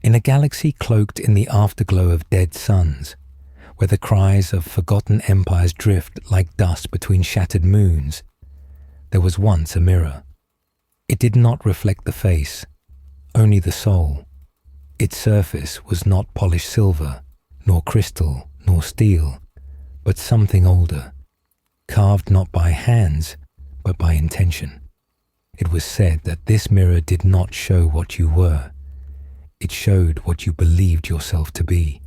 In a galaxy cloaked in the afterglow of dead suns, where the cries of forgotten empires drift like dust between shattered moons, there was once a mirror. It did not reflect the face, only the soul. Its surface was not polished silver, nor crystal, nor steel, but something older, carved not by hands, but by intention. It was said that this mirror did not show what you were. It showed what you believed yourself to be,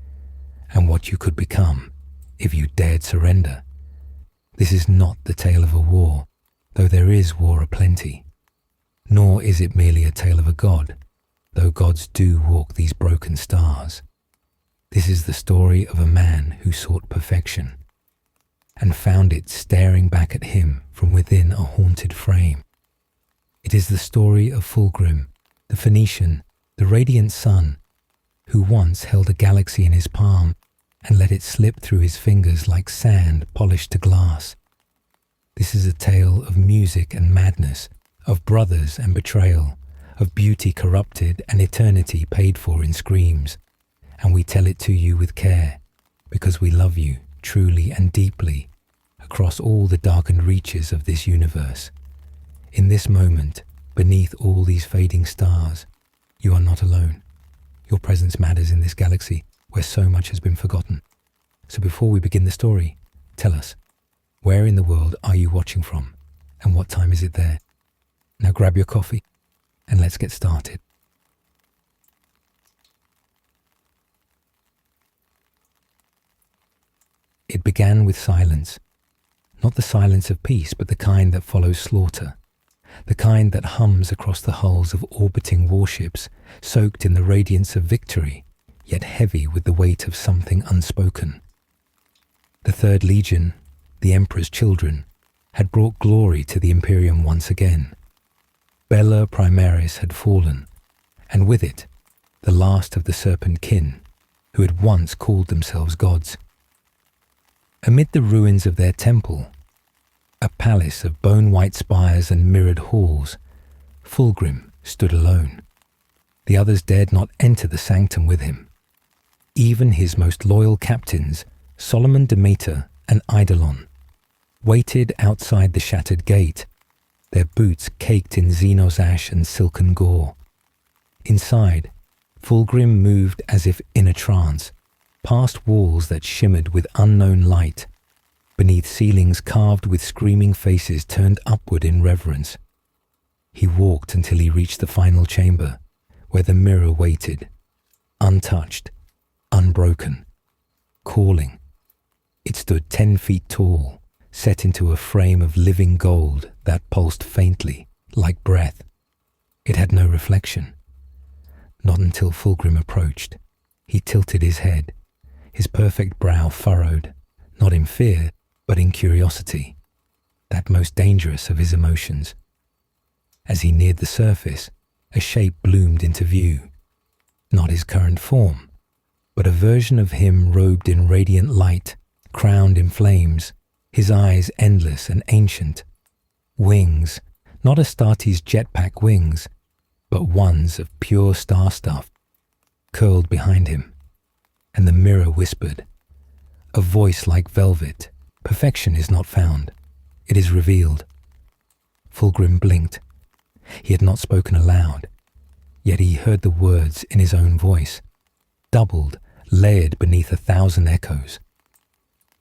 and what you could become if you dared surrender. This is not the tale of a war, though there is war aplenty. Nor is it merely a tale of a god, though gods do walk these broken stars. This is the story of a man who sought perfection, and found it staring back at him from within a haunted frame. It is the story of Fulgrim, the Phoenician, the radiant sun, who once held a galaxy in his palm and let it slip through his fingers like sand polished to glass. This is a tale of music and madness, of brothers and betrayal, of beauty corrupted and eternity paid for in screams. And we tell it to you with care, because we love you truly and deeply across all the darkened reaches of this universe. In this moment, beneath all these fading stars, you are not alone. Your presence matters in this galaxy where so much has been forgotten. So before we begin the story, tell us, where in the world are you watching from, and what time is it there? Now grab your coffee and let's get started. It began with silence, not the silence of peace, but the kind that follows slaughter, the kind that hums across the hulls of orbiting warships, soaked in the radiance of victory, yet heavy with the weight of something unspoken. The Third Legion, the Emperor's children, had brought glory to the Imperium once again. Bella Primaris had fallen, and with it, the last of the serpent kin, who had once called themselves gods. Amid the ruins of their temple, a palace of bone-white spires and mirrored halls, Fulgrim stood alone. The others dared not enter the sanctum with him. Even his most loyal captains, Solomon Demeter and Eidolon, waited outside the shattered gate, their boots caked in Xenos ash and silken gore. Inside, Fulgrim moved as if in a trance, past walls that shimmered with unknown light, beneath ceilings carved with screaming faces turned upward in reverence. He walked until he reached the final chamber, where the mirror waited, untouched, unbroken, calling. It stood 10 feet tall, set into a frame of living gold that pulsed faintly, like breath. It had no reflection. Not until Fulgrim approached. He tilted his head, his perfect brow furrowed, not in fear, but in curiosity, that most dangerous of his emotions. As he neared the surface, a shape bloomed into view. Not his current form, but a version of him robed in radiant light, crowned in flames, his eyes endless and ancient. Wings, not Astarte's jetpack wings, but ones of pure star stuff, curled behind him. And the mirror whispered, a voice like velvet, perfection is not found, it is revealed. Fulgrim blinked. He had not spoken aloud, yet he heard the words in his own voice, doubled, layered beneath 1,000 echoes.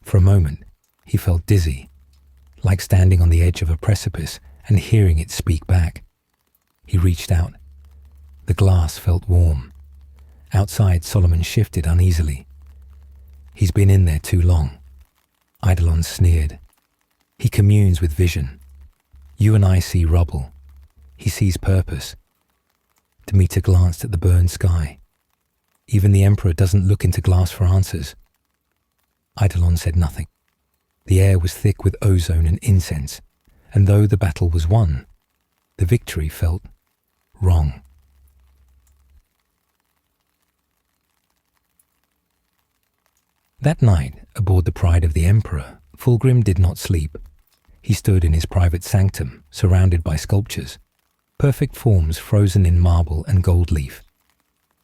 For a moment, he felt dizzy, like standing on the edge of a precipice and hearing it speak back. He reached out. The glass felt warm. Outside, Solomon shifted uneasily. He's been in there too long. Eidolon sneered. He communes with vision. You and I see rubble. He sees purpose. Demeter glanced at the burned sky. Even the Emperor doesn't look into glass for answers. Eidolon said nothing. The air was thick with ozone and incense, and though the battle was won, the victory felt wrong. That night, aboard the Pride of the Emperor, Fulgrim did not sleep. He stood in his private sanctum, surrounded by sculptures, perfect forms frozen in marble and gold leaf.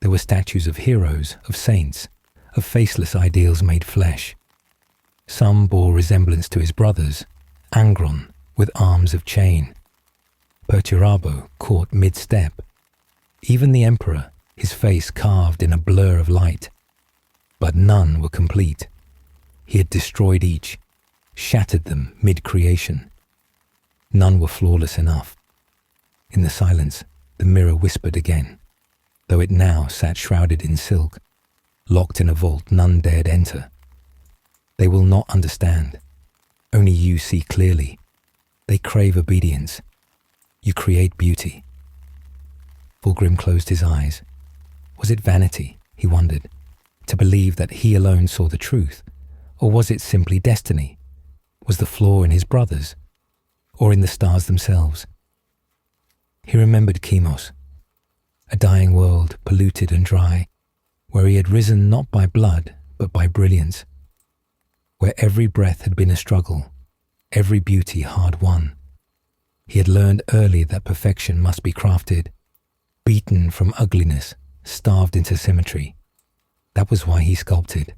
There were statues of heroes, of saints, of faceless ideals made flesh. Some bore resemblance to his brothers, Angron with arms of chain, Perturabo caught mid-step, even the Emperor, his face carved in a blur of light. But none were complete. He had destroyed each, shattered them mid-creation. None were flawless enough. In the silence, the mirror whispered again, though it now sat shrouded in silk, locked in a vault none dared enter. They will not understand. Only you see clearly. They crave obedience. You create beauty. Fulgrim closed his eyes. Was it vanity, he wondered, to believe that he alone saw the truth? Or was it simply destiny? Was the flaw in his brothers? Or in the stars themselves? He remembered Chemos, a dying world, polluted and dry, where he had risen not by blood, but by brilliance, where every breath had been a struggle, every beauty hard won. He had learned early that perfection must be crafted, beaten from ugliness, starved into symmetry. That was why he sculpted.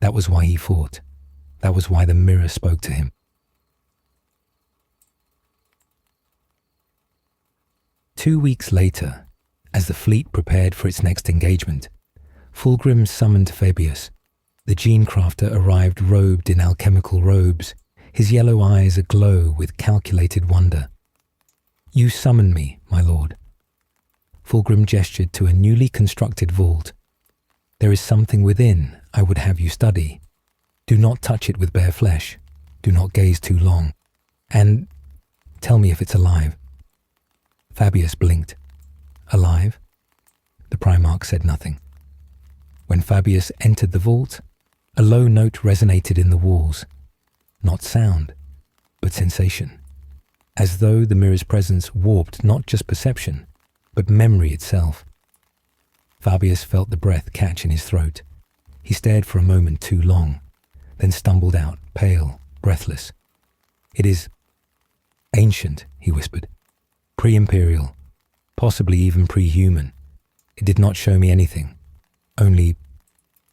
That was why he fought. That was why the mirror spoke to him. 2 weeks later, as the fleet prepared for its next engagement, Fulgrim summoned Fabius. The gene crafter arrived robed in alchemical robes, his yellow eyes aglow with calculated wonder. "You summon me, my lord." Fulgrim gestured to a newly constructed vault. "There is something within I would have you study. Do not touch it with bare flesh. Do not gaze too long. And tell me if it's alive." Fabius blinked. "Alive?" The Primarch said nothing. When Fabius entered the vault, a low note resonated in the walls. Not sound, but sensation. As though the mirror's presence warped not just perception, but memory itself. Fabius felt the breath catch in his throat. He stared for a moment too long, then stumbled out, pale, breathless. "It is ancient," he whispered. "Pre-imperial, possibly even pre-human. It did not show me anything, only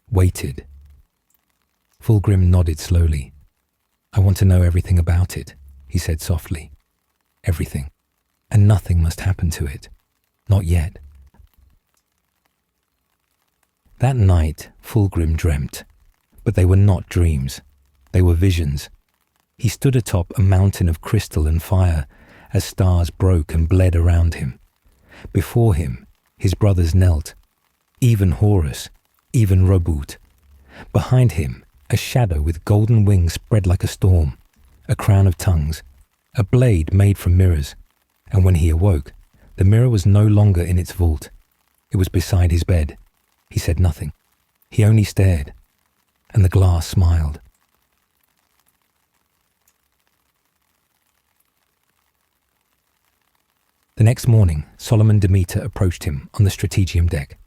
waited." Fulgrim nodded slowly. "I want to know everything about it," he said softly. "Everything. And nothing must happen to it. Not yet." That night, Fulgrim dreamt. But they were not dreams. They were visions. He stood atop a mountain of crystal and fire as stars broke and bled around him. Before him, his brothers knelt, even Horus, even Robut. Behind him, a shadow with golden wings spread like a storm, a crown of tongues, a blade made from mirrors. And when he awoke, the mirror was no longer in its vault. It was beside his bed. He said nothing. He only stared, and the glass smiled. The next morning, Solomon Demeter approached him on the strategium deck.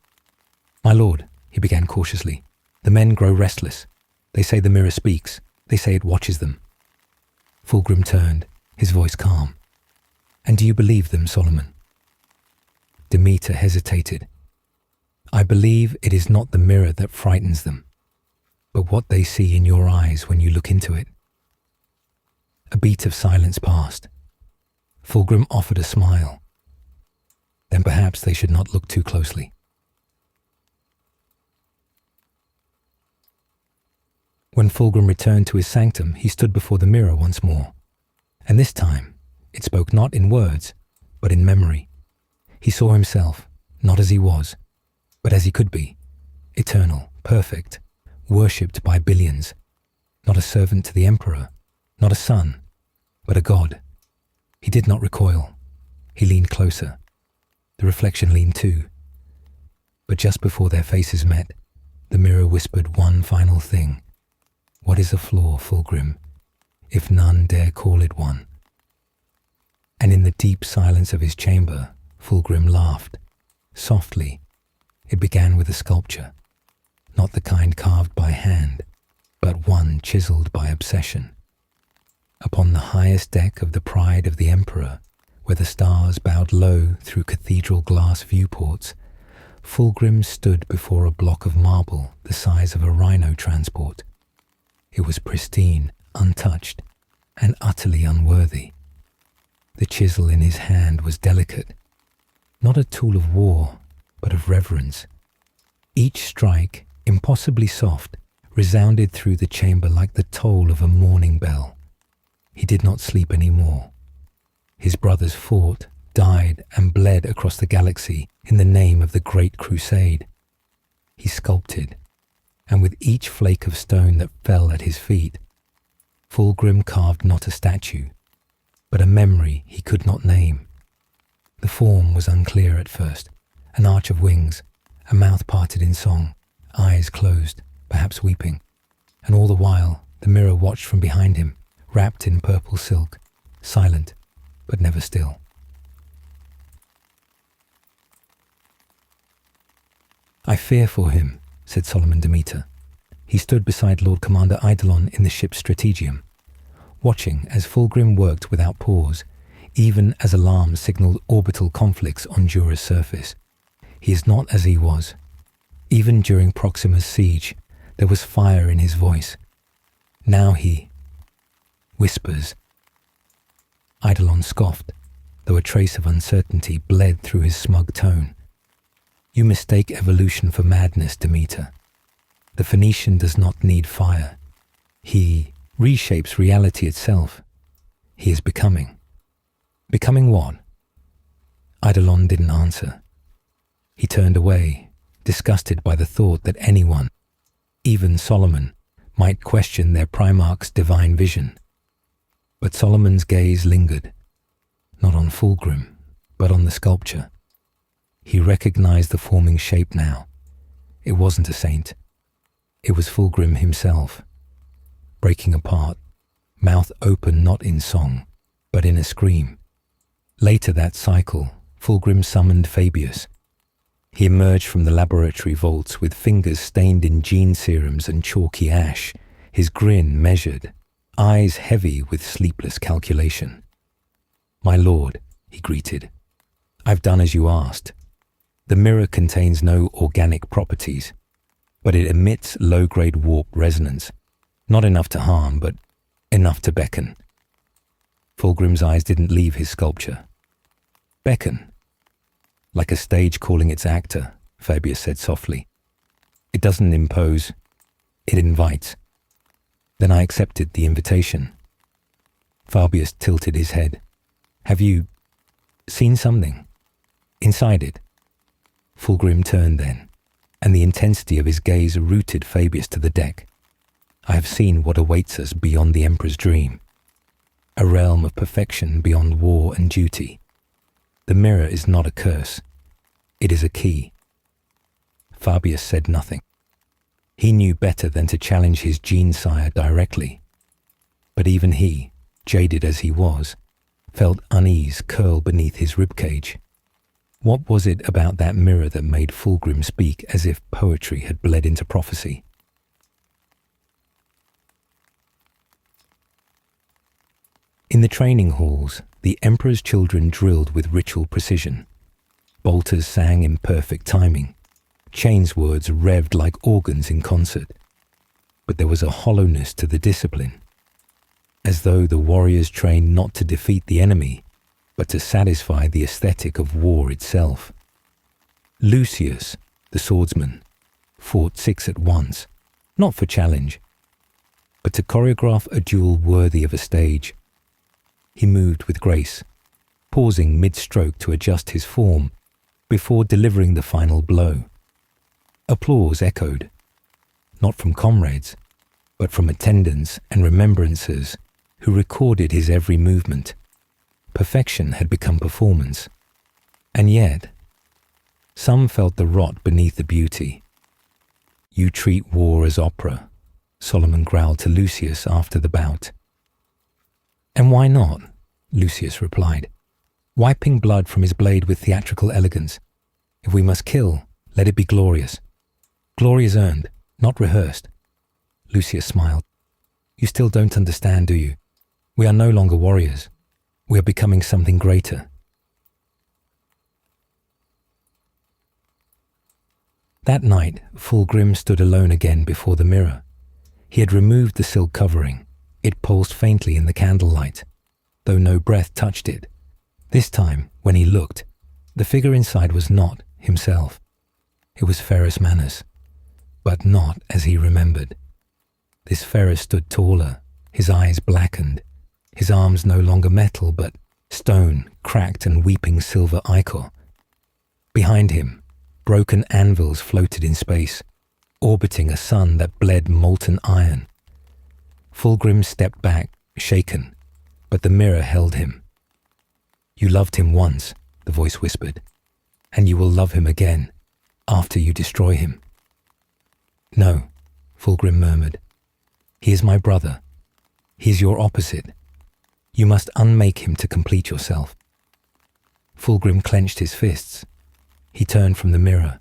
"My lord," he began cautiously, "the men grow restless. They say the mirror speaks. They say it watches them." Fulgrim turned, his voice calm. "And do you believe them, Solomon?" Demeter hesitated. "I believe it is not the mirror that frightens them, but what they see in your eyes when you look into it." A beat of silence passed. Fulgrim offered a smile. Then perhaps they should not look too closely. When Fulgrim returned to his sanctum, he stood before the mirror once more. And this time, it spoke not in words, but in memory. He saw himself, not as he was, but as he could be, eternal, perfect, worshipped by billions, not a servant to the Emperor, not a son, but a god. He did not recoil. He leaned closer. The reflection leaned too. But just before their faces met, the mirror whispered one final thing. "What is a flaw, Fulgrim, if none dare call it one?" And in the deep silence of his chamber, Fulgrim laughed, softly. It began with a sculpture, not the kind carved by hand, but one chiseled by obsession. Upon the highest deck of the Pride of the Emperor, where the stars bowed low through cathedral glass viewports, Fulgrim stood before a block of marble the size of a rhino transport. It was pristine, untouched, and utterly unworthy. The chisel in his hand was delicate, not a tool of war, but of reverence. Each strike, impossibly soft, resounded through the chamber like the toll of a morning bell. He did not sleep any more. His brothers fought, died, and bled across the galaxy in the name of the Great Crusade. He sculpted, and with each flake of stone that fell at his feet, Fulgrim carved not a statue, but a memory he could not name. The form was unclear at first, an arch of wings, a mouth parted in song, eyes closed, perhaps weeping, and all the while the mirror watched from behind him, wrapped in purple silk, silent, but never still. "I fear for him," said Solomon Demeter. He stood beside Lord Commander Eidolon in the ship's strategium, watching as Fulgrim worked without pause, even as alarms signaled orbital conflicts on Jura's surface. He is not as he was. Even during Proxima's siege, there was fire in his voice. Now he whispers. Eidolon scoffed, though a trace of uncertainty bled through his smug tone. "You mistake evolution for madness, Demeter. The Phoenician does not need fire. He reshapes reality itself. He is becoming." "Becoming what?" Eidolon didn't answer. He turned away, disgusted by the thought that anyone, even Solomon, might question their Primarch's divine vision. But Solomon's gaze lingered, not on Fulgrim, but on the sculpture. He recognized the forming shape now. It wasn't a saint. It was Fulgrim himself, breaking apart, mouth open not in song, but in a scream. Later that cycle, Fulgrim summoned Fabius. He emerged from the laboratory vaults with fingers stained in gene serums and chalky ash, his grin measured, eyes heavy with sleepless calculation. "My lord," he greeted, "I've done as you asked. The mirror contains no organic properties, but it emits low-grade warp resonance. Not enough to harm, but enough to beckon." Fulgrim's eyes didn't leave his sculpture. "Beckon?" "Like a stage calling its actor," Fabius said softly. "It doesn't impose, it invites." Then I accepted the invitation. Fabius tilted his head. "Have you seen something? Inside it?" Fulgrim turned then, and the intensity of his gaze rooted Fabius to the deck. "I have seen what awaits us beyond the Emperor's dream. A realm of perfection beyond war and duty. The mirror is not a curse. It is a key." Fabius said nothing. He knew better than to challenge his gene sire directly. But even he, jaded as he was, felt unease curl beneath his ribcage. What was it about that mirror that made Fulgrim speak as if poetry had bled into prophecy? In the training halls, the Emperor's children drilled with ritual precision. Bolters sang in perfect timing. Chainswords revved like organs in concert. But there was a hollowness to the discipline, as though the warriors trained not to defeat the enemy, but to satisfy the aesthetic of war itself. Lucius, the swordsman, fought 6 at once, not for challenge, but to choreograph a duel worthy of a stage. He moved with grace, pausing mid-stroke to adjust his form before delivering the final blow. Applause echoed, not from comrades, but from attendants and remembrancers who recorded his every movement. Perfection had become performance. And yet, some felt the rot beneath the beauty. "You treat war as opera," Solomon growled to Lucius after the bout. "And why not?" Lucius replied, wiping blood from his blade with theatrical elegance. "If we must kill, let it be glorious. Glory is earned, not rehearsed." Lucius smiled. "You still don't understand, do you? We are no longer warriors. We are becoming something greater." That night, Fulgrim stood alone again before the mirror. He had removed the silk covering. It pulsed faintly in the candlelight, though no breath touched it. This time, when he looked, the figure inside was not himself. It was Ferrus Manus, but not as he remembered. This Ferrus stood taller, his eyes blackened, his arms no longer metal but stone, cracked and weeping silver ichor. Behind him, broken anvils floated in space, orbiting a sun that bled molten iron. Fulgrim stepped back, shaken, but the mirror held him. "You loved him once," the voice whispered, "and you will love him again after you destroy him." "No," Fulgrim murmured. "He is my brother. He is your opposite. You must unmake him to complete yourself." Fulgrim clenched his fists. He turned from the mirror,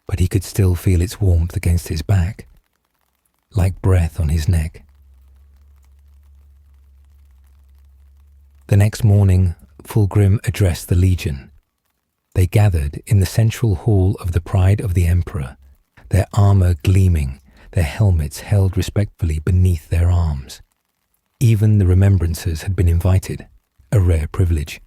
but he could still feel its warmth against his back, like breath on his neck. The next morning, Fulgrim addressed the Legion. They gathered in the central hall of the Pride of the Emperor, their armor gleaming, their helmets held respectfully beneath their arms. Even the Remembrancers had been invited, a rare privilege.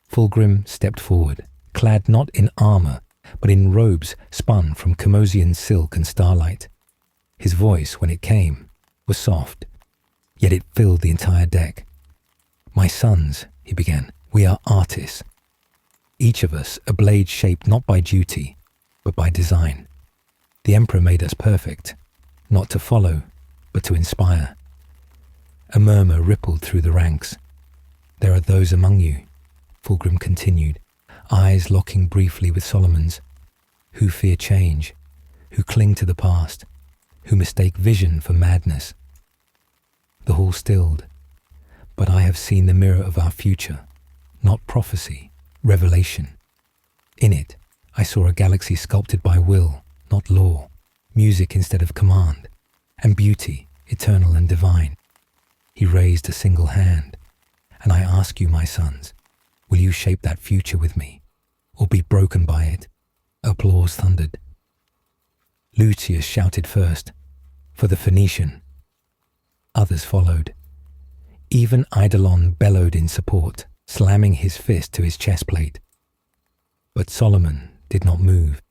Fulgrim stepped forward, clad not in armor, but in robes spun from Camosian silk and starlight. His voice, when it came, was soft, yet it filled the entire deck. "My sons," he began, "we are artists. Each of us a blade shaped not by duty, but by design. The Emperor made us perfect, not to follow, but to inspire." A murmur rippled through the ranks. "There are those among you," Fulgrim continued, eyes locking briefly with Solomon's, "who fear change, who cling to the past, who mistake vision for madness." The hall stilled. "But I have seen the mirror of our future, not prophecy, revelation. In it, I saw a galaxy sculpted by will, not law, music instead of command, and beauty, eternal and divine." He raised a single hand. "And I ask you, my sons, will you shape that future with me, or be broken by it?" Applause thundered. Lucius shouted first, "For the Phoenician." Others followed. Even Eidolon bellowed in support, slamming his fist to his chest plate. But Solomon did not move.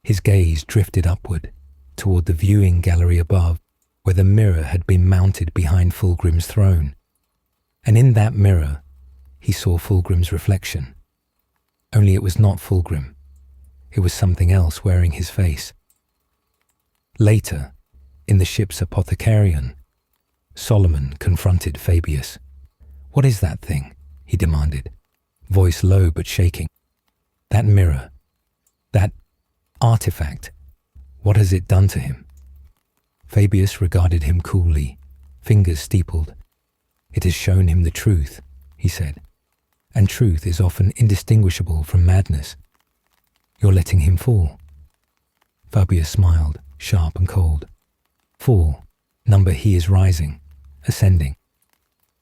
His gaze drifted upward, toward the viewing gallery above, where the mirror had been mounted behind Fulgrim's throne. And in that mirror, he saw Fulgrim's reflection. Only it was not Fulgrim. It was something else wearing his face. Later, in the ship's apothecarion, Solomon confronted Fabius. "What is that thing?" he demanded, voice low but shaking. "That mirror, that artifact, what has it done to him?" Fabius regarded him coolly, fingers steepled. "It has shown him the truth," he said, "and truth is often indistinguishable from madness. You're letting him fall." Fabius smiled, sharp and cold. "Fall, number he is rising, ascending."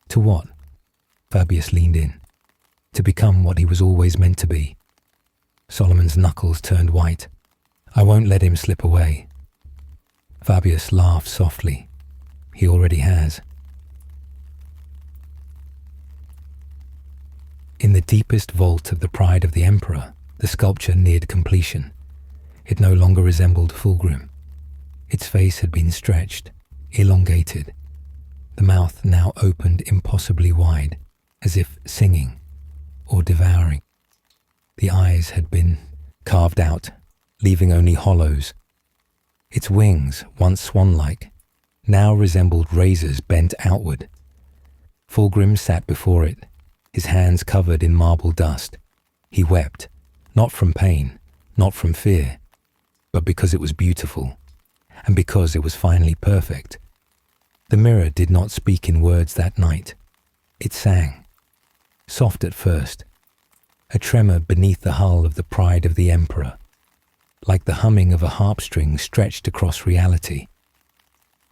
"To what?" Fabius leaned in. "To become what he was always meant to be." Solomon's knuckles turned white. "I won't let him slip away." Fabius laughed softly. "He already has." In the deepest vault of the Pride of the Emperor, the sculpture neared completion. It no longer resembled Fulgrim. Its face had been stretched, elongated. The mouth now opened impossibly wide, as if singing or devouring. The eyes had been carved out, leaving only hollows. Its wings, once swan-like, now resembled razors bent outward. Fulgrim sat before it, his hands covered in marble dust. He wept, not from pain, not from fear, but because it was beautiful, and because it was finally perfect. The mirror did not speak in words that night. It sang, soft at first, a tremor beneath the hull of the Pride of the Emperor, like the humming of a harp-string stretched across reality.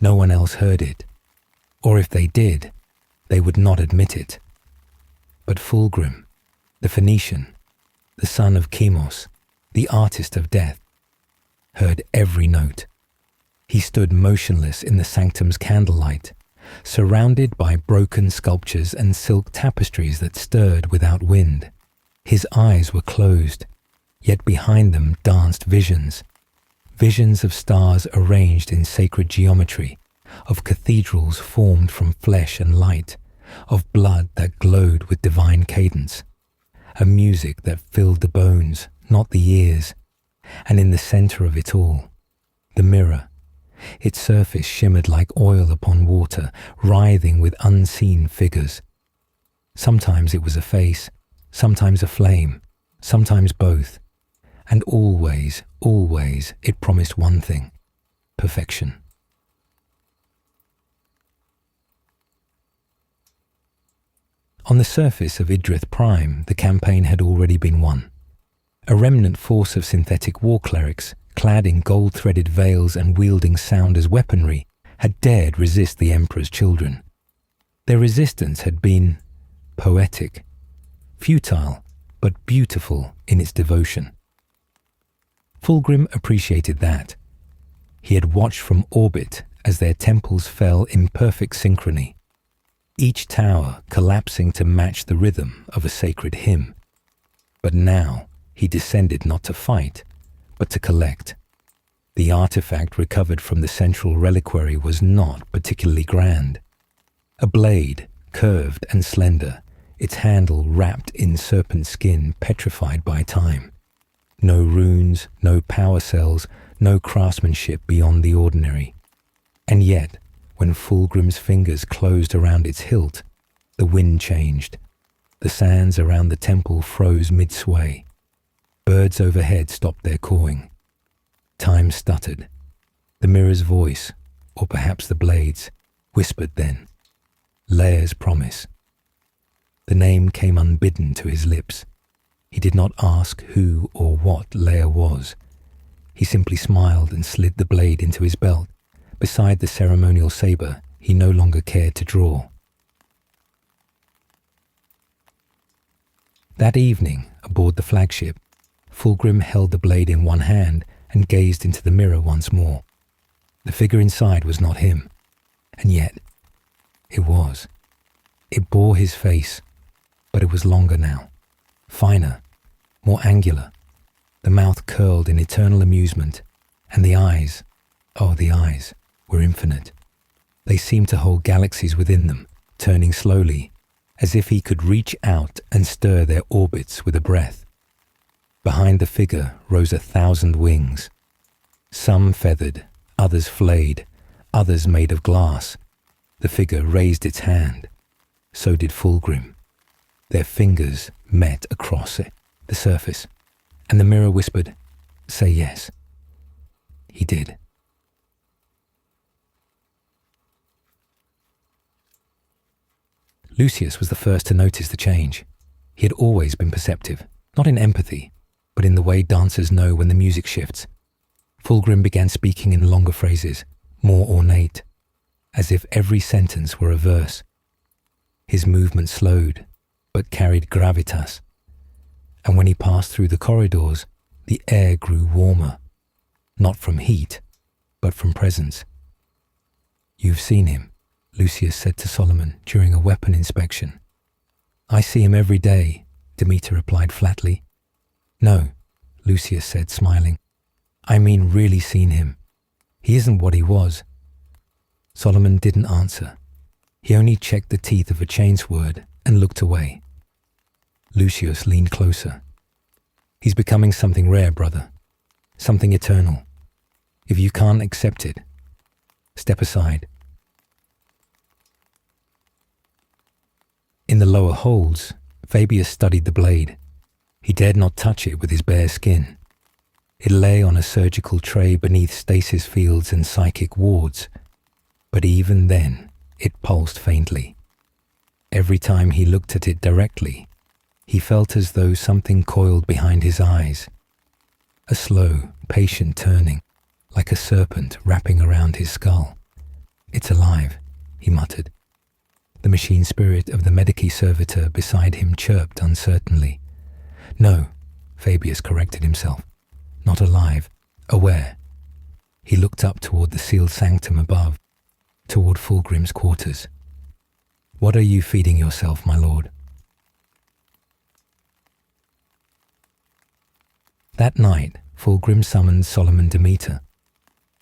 No one else heard it, or if they did, they would not admit it. But Fulgrim, the Phoenician, the son of Chemos, the artist of death, heard every note. He stood motionless in the sanctum's candlelight, surrounded by broken sculptures and silk tapestries that stirred without wind. His eyes were closed, yet behind them danced visions. Visions of stars arranged in sacred geometry, of cathedrals formed from flesh and light, of blood that glowed with divine cadence, a music that filled the bones, not the ears. And in the center of it all, the mirror. Its surface shimmered like oil upon water, writhing with unseen figures. Sometimes it was a face, sometimes a flame, sometimes both. And always, always it promised one thing: perfection. On the surface of Idrith Prime, the campaign had already been won. A remnant force of synthetic war clerics, clad in gold-threaded veils and wielding sound as weaponry, had dared resist the Emperor's children. Their resistance had been poetic, futile, but beautiful in its devotion. Fulgrim appreciated that. He had watched from orbit as their temples fell in perfect synchrony, each tower collapsing to match the rhythm of a sacred hymn. But now he descended not to fight, but to collect. The artifact recovered from the central reliquary was not particularly grand. A blade, curved and slender, its handle wrapped in serpent skin petrified by time. No runes, no power cells, no craftsmanship beyond the ordinary. And yet, when Fulgrim's fingers closed around its hilt, the wind changed. The sands around the temple froze mid-sway. Birds overhead stopped their cawing. Time stuttered. The mirror's voice, or perhaps the blade's, whispered then, Leia's promise. The name came unbidden to his lips. He did not ask who or what Leia was. He simply smiled and slid the blade into his belt, beside the ceremonial saber he no longer cared to draw. That evening, aboard the flagship, Fulgrim held the blade in one hand and gazed into the mirror once more. The figure inside was not him, and yet it was. It bore his face, but it was longer now, finer, more angular. The mouth curled in eternal amusement, and the eyes, oh, the eyes, were infinite. They seemed to hold galaxies within them, turning slowly, as if he could reach out and stir their orbits with a breath. Behind the figure rose 1,000 wings, some feathered, others flayed, others made of glass. The figure raised its hand. So did Fulgrim. Their fingers met across it, the surface, and the mirror whispered, "Say yes." He did. Lucius was the first to notice the change. He had always been perceptive, not in empathy, but in the way dancers know when the music shifts. Fulgrim began speaking in longer phrases, more ornate, as if every sentence were a verse. His movement slowed, but carried gravitas. And when he passed through the corridors, the air grew warmer, not from heat, but from presence. "You've seen him," Lucius said to Solomon during a weapon inspection. "I see him every day," Demeter replied flatly. "No," Lucius said, smiling. "I mean really seen him. He isn't what he was." Solomon didn't answer. He only checked the teeth of a chainsword and looked away. Lucius leaned closer. "He's becoming something rare, brother. Something eternal. If you can't accept it, step aside." In the lower holds, Fabius studied the blade. He dared not touch it with his bare skin. It lay on a surgical tray beneath stasis fields and psychic wards, but even then it pulsed faintly. Every time he looked at it directly, he felt as though something coiled behind his eyes. A slow, patient turning, like a serpent wrapping around his skull. "It's alive," he muttered. The machine spirit of the Medici servitor beside him chirped uncertainly. "No," Fabius corrected himself. "Not alive. Aware. He looked up toward the sealed sanctum above, toward Fulgrim's quarters. "What are you feeding yourself, my lord?" That night, Fulgrim summoned Solomon Demeter.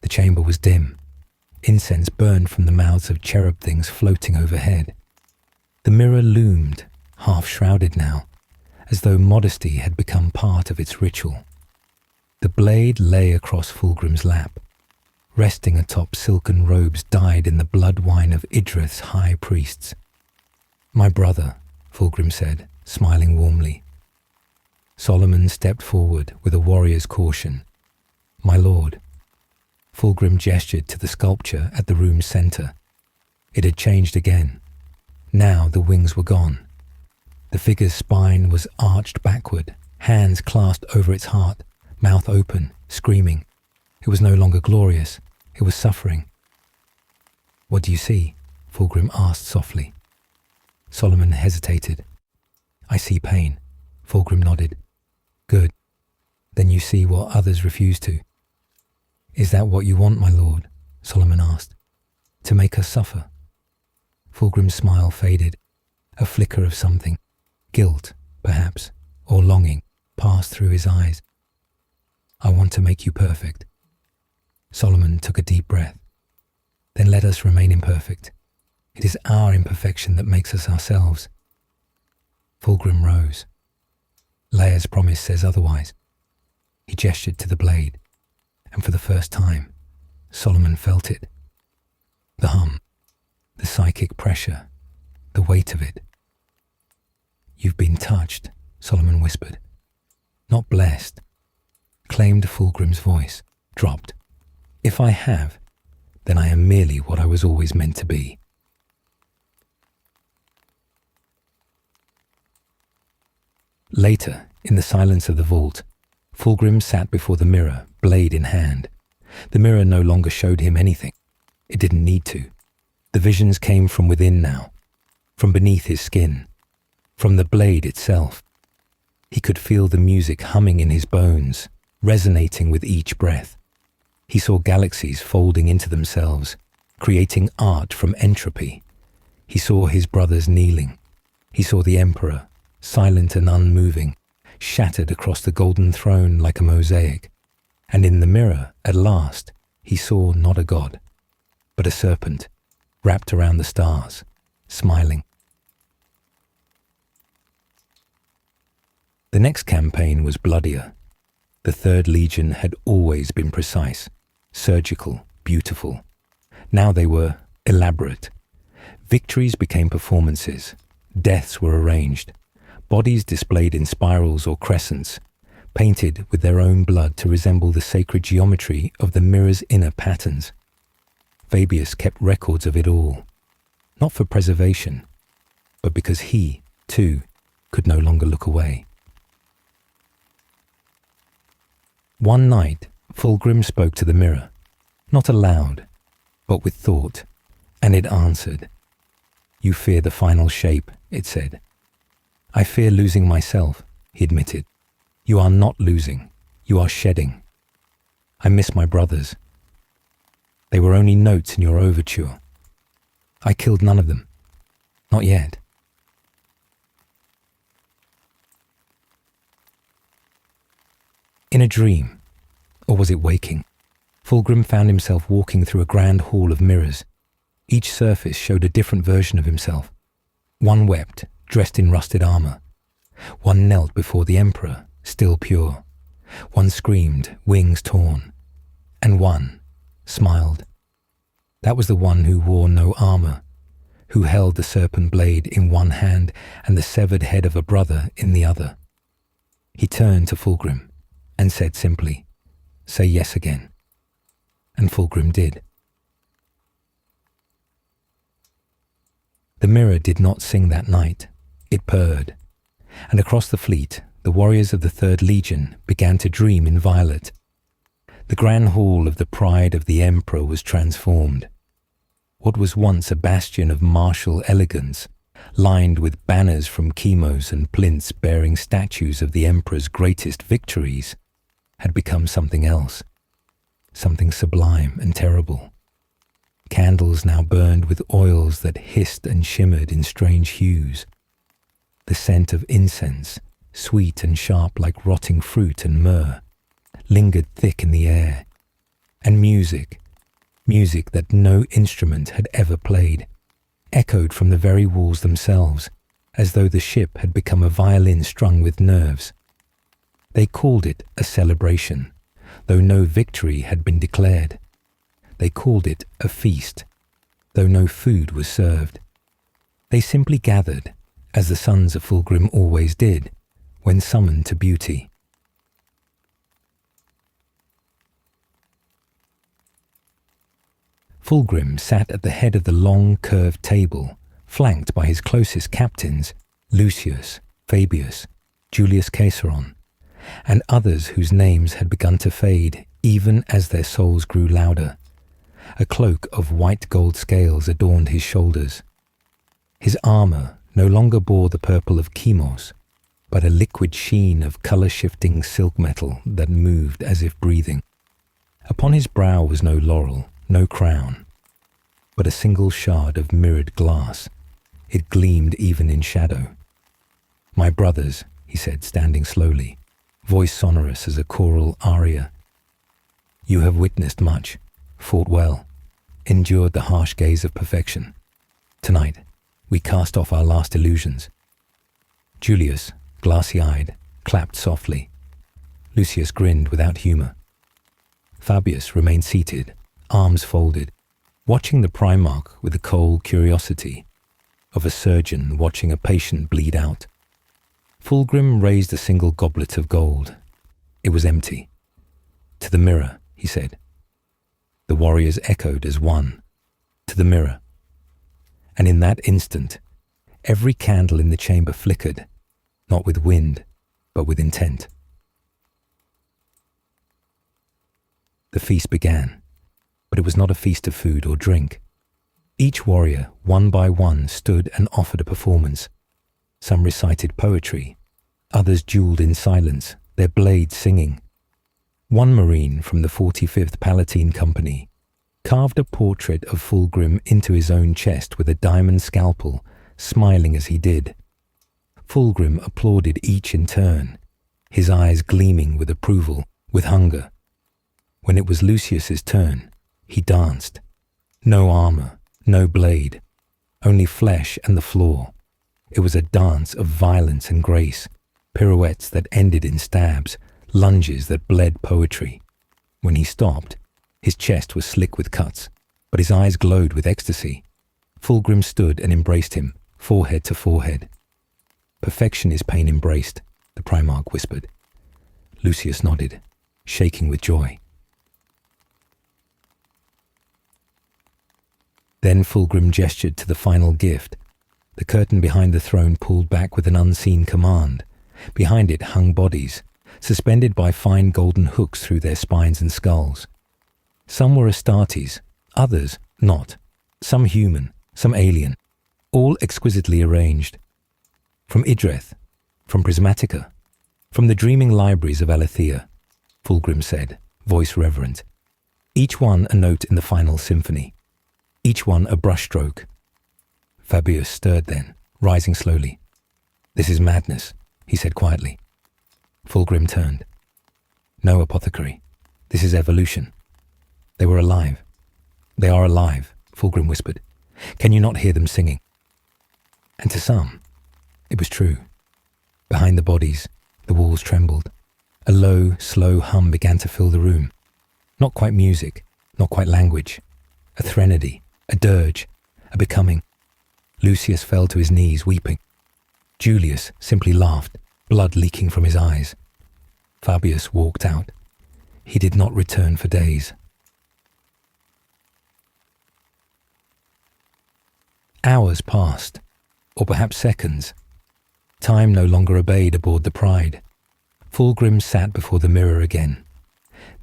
The chamber was dim. Incense burned from the mouths of cherub things floating overhead. The mirror loomed, half shrouded now, as though modesty had become part of its ritual. The blade lay across Fulgrim's lap, resting atop silken robes dyed in the blood wine of Idrith's high priests. "My brother," Fulgrim said, smiling warmly. Solomon stepped forward with a warrior's caution. "My lord." Fulgrim gestured to the sculpture at the room's center. It had changed again. Now the wings were gone. The figure's spine was arched backward, hands clasped over its heart, mouth open, screaming. It was no longer glorious. It was suffering. "What do you see?" Fulgrim asked softly. Solomon hesitated. "I see pain." Fulgrim nodded. "Good. Then you see what others refuse to." "Is that what you want, my lord?" Solomon asked. "To make us suffer?" Fulgrim's smile faded. A flicker of something, guilt, perhaps, or longing, passed through his eyes. "I want to make you perfect." Solomon took a deep breath. "Then let us remain imperfect. It is our imperfection that makes us ourselves." Fulgrim rose. "Leia's promise says otherwise." He gestured to the blade, and for the first time, Solomon felt it. The hum, the psychic pressure, the weight of it. "You've been touched," Solomon whispered. "Not blessed," claimed Fulgrim's voice, dropped. "If I have, then I am merely what I was always meant to be." Later, in the silence of the vault, Fulgrim sat before the mirror, blade in hand. The mirror no longer showed him anything. It didn't need to. The visions came from within now, from beneath his skin, from the blade itself. He could feel the music humming in his bones, resonating with each breath. He saw galaxies folding into themselves, creating art from entropy. He saw his brothers kneeling. He saw the Emperor, silent and unmoving, shattered across the golden throne like a mosaic. And in the mirror, at last, he saw not a god, but a serpent, wrapped around the stars, smiling. The next campaign was bloodier. The Third Legion had always been precise, surgical, beautiful. Now they were elaborate. Victories became performances. Deaths were arranged. Bodies displayed in spirals or crescents, painted with their own blood to resemble the sacred geometry of the mirror's inner patterns. Fabius kept records of it all, not for preservation, but because he, too, could no longer look away. One night, Fulgrim spoke to the mirror, not aloud, but with thought, and it answered. "You fear the final shape," it said. "I fear losing myself," he admitted. "You are not losing, you are shedding. I miss my brothers. They were only notes in your overture. I killed none of them. Not yet." In a dream, or was it waking, Fulgrim found himself walking through a grand hall of mirrors. Each surface showed a different version of himself. One wept, dressed in rusted armor. One knelt before the Emperor, still pure. One screamed, wings torn. And one smiled. That was the one who wore no armor, who held the serpent blade in one hand and the severed head of a brother in the other. He turned to Fulgrim and said simply, "Say yes again." And Fulgrim did. The mirror did not sing that night. It purred. And across the fleet, the warriors of the Third Legion began to dream in violet. The grand hall of the pride of the Emperor was transformed. What was once a bastion of martial elegance, lined with banners from chemos and plinths bearing statues of the Emperor's greatest victories, had become something else. something sublime and terrible. Candles now burned with oils that hissed and shimmered in strange hues. The scent of incense, sweet and sharp like rotting fruit and myrrh, lingered thick in the air. And music that no instrument had ever played, echoed from the very walls themselves, as though the ship had become a violin strung with nerves. They called it a celebration, though no victory had been declared. They called it a feast, though no food was served. They simply gathered, as the sons of Fulgrim always did, when summoned to beauty. Fulgrim sat at the head of the long, curved table, flanked by his closest captains, Lucius, Fabius, Julius Caesaron, and others whose names had begun to fade even as their souls grew louder. A cloak of white gold scales adorned his shoulders. His armour no longer bore the purple of chemos, but a liquid sheen of colour-shifting silk metal that moved as if breathing. Upon his brow was no laurel, no crown, but a single shard of mirrored glass. It gleamed even in shadow. "My brothers," he said, standing slowly, voice sonorous as a choral aria. "You have witnessed much, fought well, endured the harsh gaze of perfection. Tonight, we cast off our last illusions." Julius, glassy-eyed, clapped softly. Lucius grinned without humour. Fabius remained seated, arms folded, watching the Primarch with the cold curiosity of a surgeon watching a patient bleed out. Fulgrim raised a single goblet of gold. It was empty. "To the mirror," he said. The warriors echoed as one. "To the mirror." And in that instant, every candle in the chamber flickered, not with wind, but with intent. The feast began, but it was not a feast of food or drink. Each warrior, one by one, stood and offered a performance. Some recited poetry, others duelled in silence, their blades singing. One Marine from the 45th Palatine Company carved a portrait of Fulgrim into his own chest with a diamond scalpel, smiling as he did. Fulgrim applauded each in turn, his eyes gleaming with approval, with hunger. When it was Lucius's turn, he danced. No armour, no blade, only flesh and the floor. It was a dance of violence and grace, pirouettes that ended in stabs, lunges that bled poetry. When he stopped, his chest was slick with cuts, but his eyes glowed with ecstasy. Fulgrim stood and embraced him, forehead to forehead. "Perfection is pain embraced," the Primarch whispered. Lucius nodded, shaking with joy. Then Fulgrim gestured to the final gift. The curtain behind the throne pulled back with an unseen command. Behind it hung bodies, suspended by fine golden hooks through their spines and skulls. Some were Astartes, others not. Some human, some alien, all exquisitely arranged. From Idreth, from Prismatica, from the dreaming libraries of Alethea, Fulgrim said, voice reverent. Each one a note in the final symphony. Each one a brushstroke. Fabius stirred then, rising slowly. "This is madness," he said quietly. Fulgrim turned. "No, apothecary. This is evolution. They were alive. They are alive," Fulgrim whispered. "Can you not hear them singing?" And to some, it was true. Behind the bodies, the walls trembled. A low, slow hum began to fill the room. Not quite music, not quite language. A threnody, a dirge, a becoming. Lucius fell to his knees, weeping. Julius simply laughed, blood leaking from his eyes. Fabius walked out. He did not return for days. Hours passed, or perhaps seconds. Time no longer obeyed aboard the Pride. Fulgrim sat before the mirror again.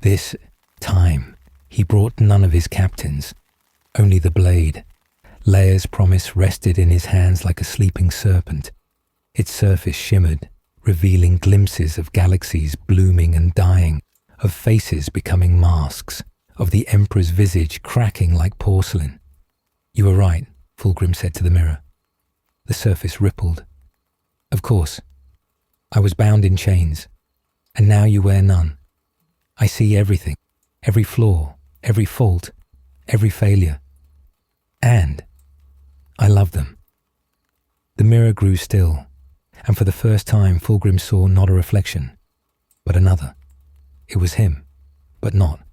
This time, he brought none of his captains, only the blade. Leia's promise rested in his hands like a sleeping serpent. Its surface shimmered, revealing glimpses of galaxies blooming and dying, of faces becoming masks, of the Emperor's visage cracking like porcelain. "You were right," Fulgrim said to the mirror. The surface rippled. "Of course. I was bound in chains, and now you wear none. I see everything, every flaw, every fault, every failure. And I love them." The mirror grew still, and for the first time Fulgrim saw not a reflection, but another. It was him, but not.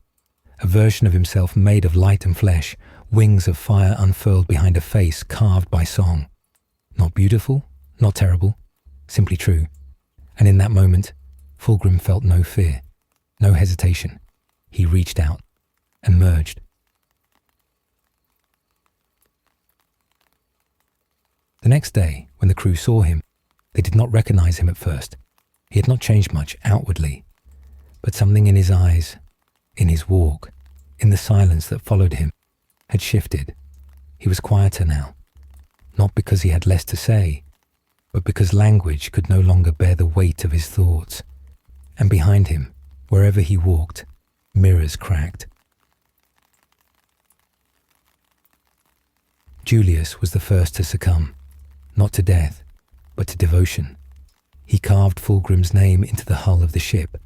A version of himself made of light and flesh, wings of fire unfurled behind a face carved by song. Not beautiful, not terrible, simply true. And in that moment, Fulgrim felt no fear, no hesitation. He reached out and merged. The next day, when the crew saw him, they did not recognize him at first. He had not changed much outwardly, but something in his eyes, in his walk, in the silence that followed him, had shifted. He was quieter now, not because he had less to say, but because language could no longer bear the weight of his thoughts. And behind him, wherever he walked, mirrors cracked. Julius was the first to succumb, not to death, but to devotion. He carved Fulgrim's name into the hull of the ship,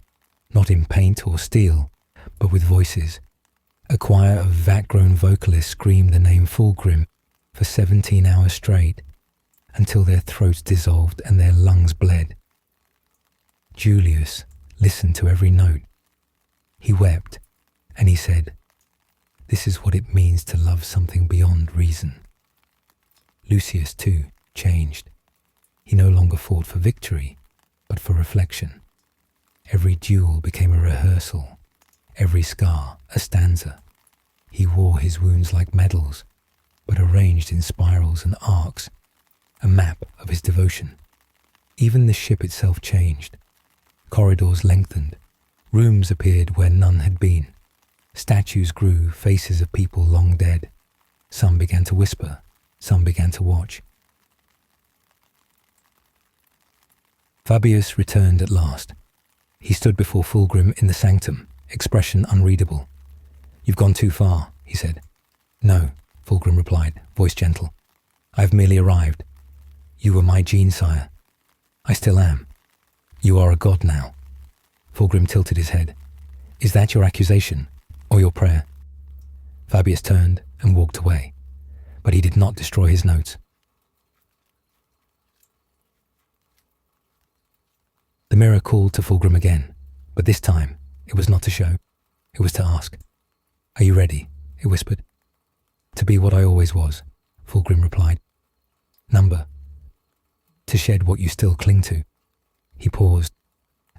not in paint or steel, but with voices. A choir of vat-grown vocalists screamed the name Fulgrim for 17 hours straight, until their throats dissolved and their lungs bled. Julius listened to every note. He wept, and he said, "This is what it means to love something beyond reason." Lucius, too, changed. He no longer fought for victory, but for reflection. Every duel became a rehearsal, every scar a stanza. He wore his wounds like medals, but arranged in spirals and arcs, a map of his devotion. Even the ship itself changed. Corridors lengthened, rooms appeared where none had been. Statues grew, faces of people long dead. Some began to whisper, some began to watch. Fabius returned at last. He stood before Fulgrim in the sanctum, expression unreadable. "You've gone too far," he said. "No," Fulgrim replied, voice gentle. "I've merely arrived. You were my gene sire. I still am. You are a god now." Fulgrim tilted his head. "Is that your accusation, or your prayer?" Fabius turned and walked away, but he did not destroy his notes. The mirror called to Fulgrim again, but this time it was not to show, it was to ask. "Are you ready?" it whispered. "To be what I always was," Fulgrim replied. "Number. To shed what you still cling to." He paused,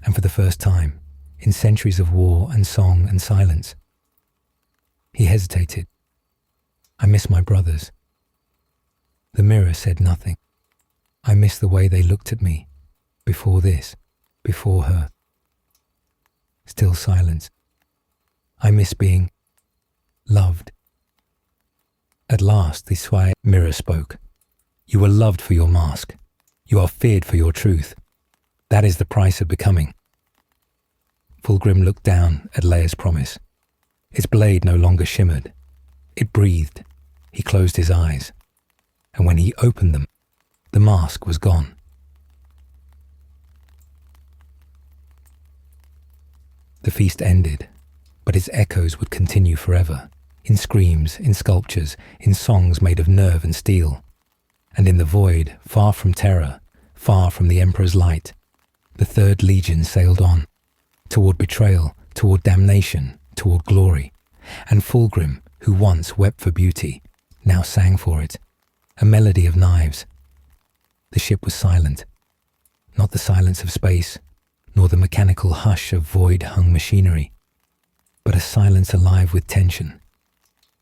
and for the first time, in centuries of war and song and silence, he hesitated. "I miss my brothers." The mirror said nothing. "I miss the way they looked at me, before this, before her." Still silence. "I miss being loved." At last the Swai mirror spoke. "You were loved for your mask. You are feared for your truth. That is the price of becoming." Fulgrim looked down at Leia's promise. Its blade no longer shimmered. It breathed. He closed his eyes. And when he opened them, the mask was gone. The feast ended, but its echoes would continue forever, in screams, in sculptures, in songs made of nerve and steel. And in the void, far from terror, far from the Emperor's light, the Third Legion sailed on, toward betrayal, toward damnation, toward glory. And Fulgrim, who once wept for beauty, now sang for it, a melody of knives. The ship was silent, not the silence of space, nor the mechanical hush of void-hung machinery, but a silence alive with tension.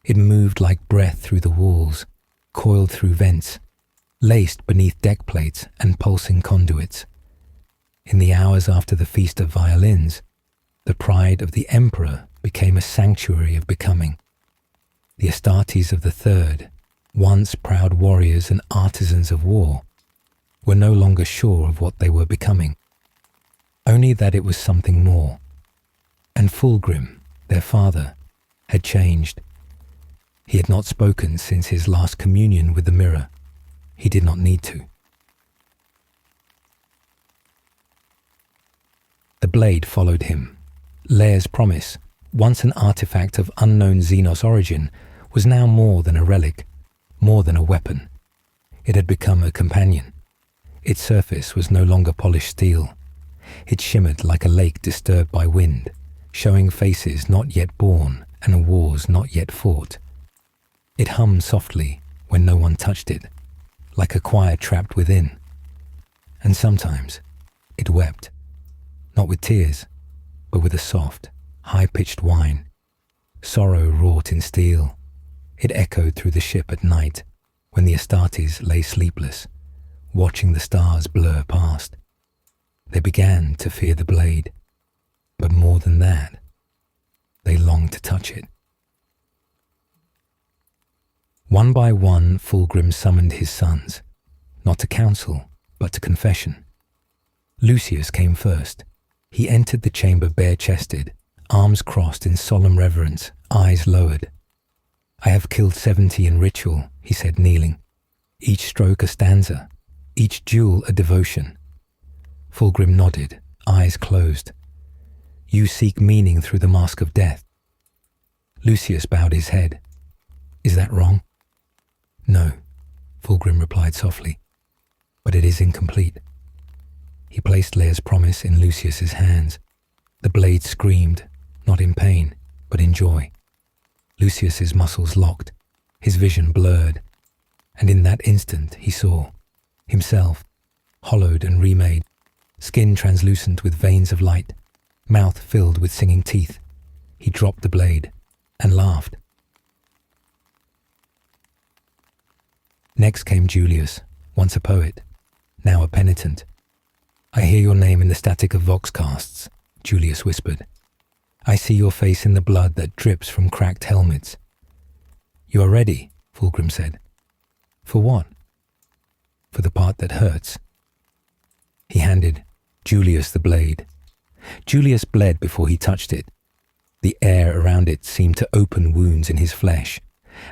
It moved like breath through the walls, coiled through vents, laced beneath deck plates and pulsing conduits. In the hours after the Feast of Violins, the pride of the Emperor became a sanctuary of becoming. The Astartes of the Third, once proud warriors and artisans of war, were no longer sure of what they were becoming, only that it was something more. And Fulgrim, their father, had had changed. He had not spoken since his last communion with the mirror. He did not need to. The blade followed him. Leia's promise, once an artifact of unknown Xenos origin, was now more than a relic, more than a weapon. It had become a companion. Its surface was no longer polished steel. It shimmered like a lake disturbed by wind, showing faces not yet born and wars not yet fought. It hummed softly when no one touched it, like a choir trapped within. And sometimes it wept, not with tears, but with a soft, high-pitched whine. Sorrow wrought in steel. It echoed through the ship at night when the Astartes lay sleepless, watching the stars blur past. They began to fear the blade, but more than that, they longed to touch it. One by one, Fulgrim summoned his sons, not to counsel, but to confession. Lucius came first. He entered the chamber bare-chested, arms crossed in solemn reverence, eyes lowered. "I have killed 70 in ritual," he said, kneeling. "Each stroke a stanza, each duel a devotion." Fulgrim nodded, eyes closed. "You seek meaning through the mask of death." Lucius bowed his head. "Is that wrong?" "No," Fulgrim replied softly, "but it is incomplete." He placed Leia's promise in Lucius's hands. The blade screamed, not in pain, but in joy. Lucius's muscles locked, his vision blurred, and in that instant he saw himself, hollowed and remade, skin translucent with veins of light, mouth filled with singing teeth. He dropped the blade and laughed. Next came Julius, once a poet, now a penitent. "I hear your name in the static of voxcasts," Julius whispered. "I see your face in the blood that drips from cracked helmets." "You are ready," Fulgrim said. "For what?" "For the part that hurts." He handed Julius the blade. Julius bled before he touched it. The air around it seemed to open wounds in his flesh,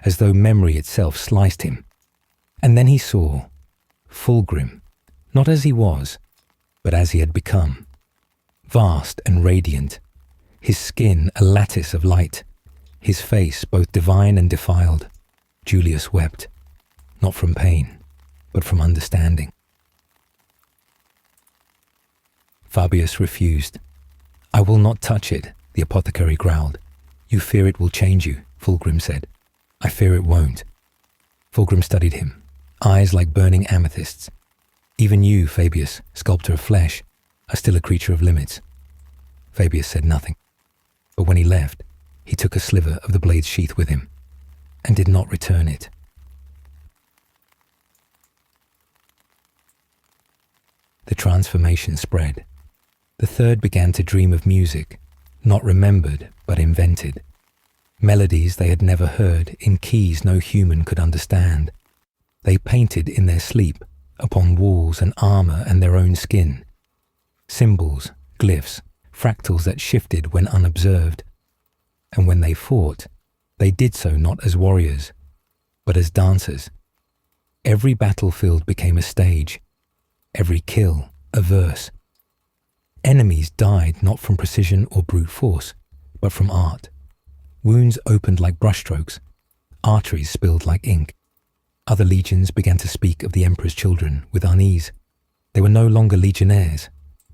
as though memory itself sliced him. And then he saw Fulgrim, not as he was, but as he had become. Vast and radiant, his skin a lattice of light, his face both divine and defiled. Julius wept, not from pain, but from understanding. Fabius refused. "I will not touch it," the apothecary growled. "You fear it will change you," Fulgrim said. "I fear it won't." Fulgrim studied him, eyes like burning amethysts. "Even you, Fabius, sculptor of flesh, are still a creature of limits." Fabius said nothing, but when he left, he took a sliver of the blade's sheath with him, and did not return it. The transformation spread. The third began to dream of music, not remembered but invented. Melodies they had never heard in keys no human could understand. They painted in their sleep, upon walls and armor and their own skin. Symbols, glyphs, fractals that shifted when unobserved. And when they fought, they did so not as warriors, but as dancers. Every battlefield became a stage, every kill a verse. Enemies died not from precision or brute force, but from art. Wounds opened like brushstrokes, arteries spilled like ink. Other legions began to speak of the Emperor's children with unease. They were no longer legionnaires,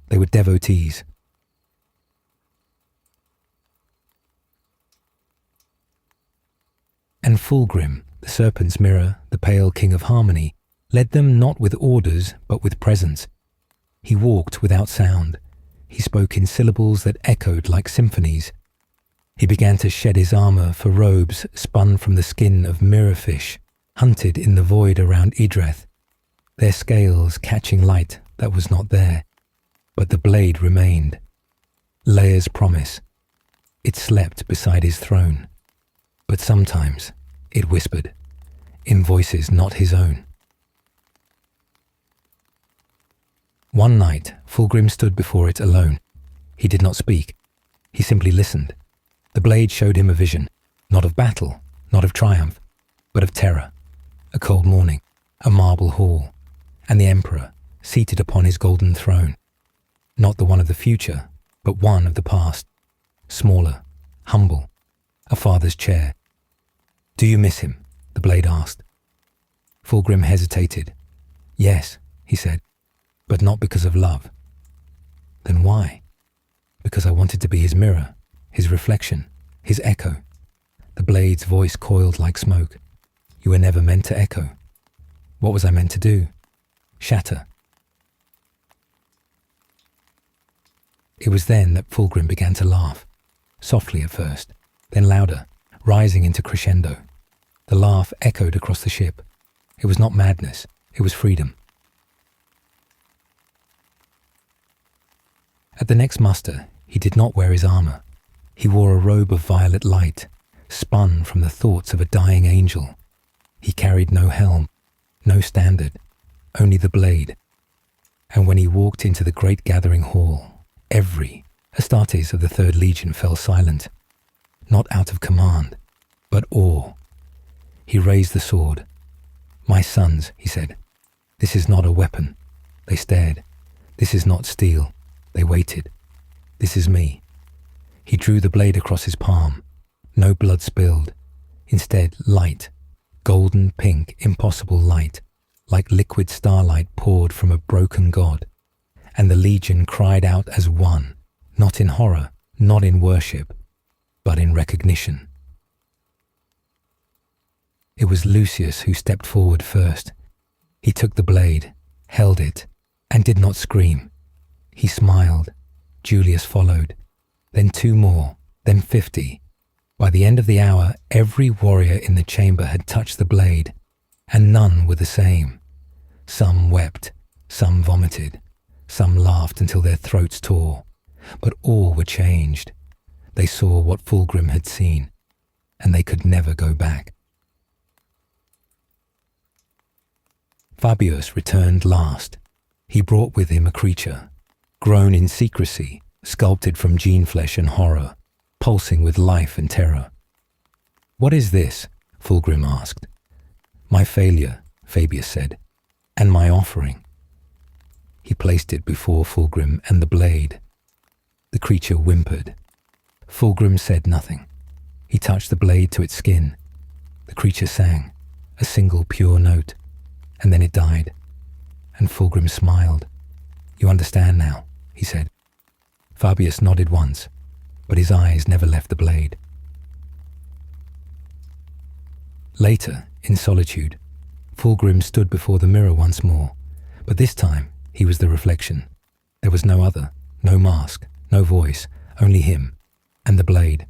they were devotees. And Fulgrim, the serpent's mirror, the pale king of harmony, led them not with orders but with presence. He walked without sound. He spoke in syllables that echoed like symphonies. He began to shed his armor for robes spun from the skin of mirrorfish, hunted in the void around Idreth, their scales catching light that was not there. But the blade remained. Leia's promise. It slept beside his throne. But sometimes it whispered, in voices not his own. One night, Fulgrim stood before it alone. He did not speak. He simply listened. The blade showed him a vision, Not of battle, not of triumph, but of terror. A cold morning, a marble hall, and the Emperor seated upon his golden throne. Not the one of the future, but one of the past. Smaller, humble, a father's chair. "Do you miss him?" the blade asked. Fulgrim hesitated. "Yes," he said, "but not because of love." "Then why?" "Because I wanted to be his mirror, his reflection, his echo." The blade's voice coiled like smoke. "You were never meant to echo." "What was I meant to do?" "Shatter." It was then that Fulgrim began to laugh, softly at first, then louder, rising into crescendo. The laugh echoed across the ship. It was not madness, it was freedom. At the next muster, he did not wear his armor. He wore a robe of violet light, spun from the thoughts of a dying angel. He carried no helm, no standard, only the blade. And when he walked into the great gathering hall, every Astartes of the 3rd Legion fell silent, not out of command, but awe. He raised the sword. "My sons," he said, "this is not a weapon." They stared. "This is not steel." They waited. "This is me." He drew the blade across his palm. No blood spilled. Instead, light, golden pink, impossible light, like liquid starlight poured from a broken god. And the Legion cried out as one, not in horror, not in worship, but in recognition. It was Lucius who stepped forward first. He took the blade, held it, and did not scream. He smiled. Julius followed. Then 2 more, then 50. By the end of the hour, every warrior in the chamber had touched the blade, and none were the same. Some wept, some vomited, some laughed until their throats tore, but all were changed. They saw what Fulgrim had seen, and they could never go back. Fabius returned last. He brought with him a creature, grown in secrecy, sculpted from gene flesh and horror, pulsing with life and terror. "What is this?" Fulgrim asked. "My failure," Fabius said, "and my offering." He placed it before Fulgrim and the blade. The creature whimpered. Fulgrim said nothing. He touched the blade to its skin. The creature sang, a single pure note, and then it died. And Fulgrim smiled. "You understand now," he said. Fabius nodded once, but his eyes never left the blade. Later, in solitude, Fulgrim stood before the mirror once more, but this time he was the reflection. There was no other, no mask, no voice, only him, and the blade.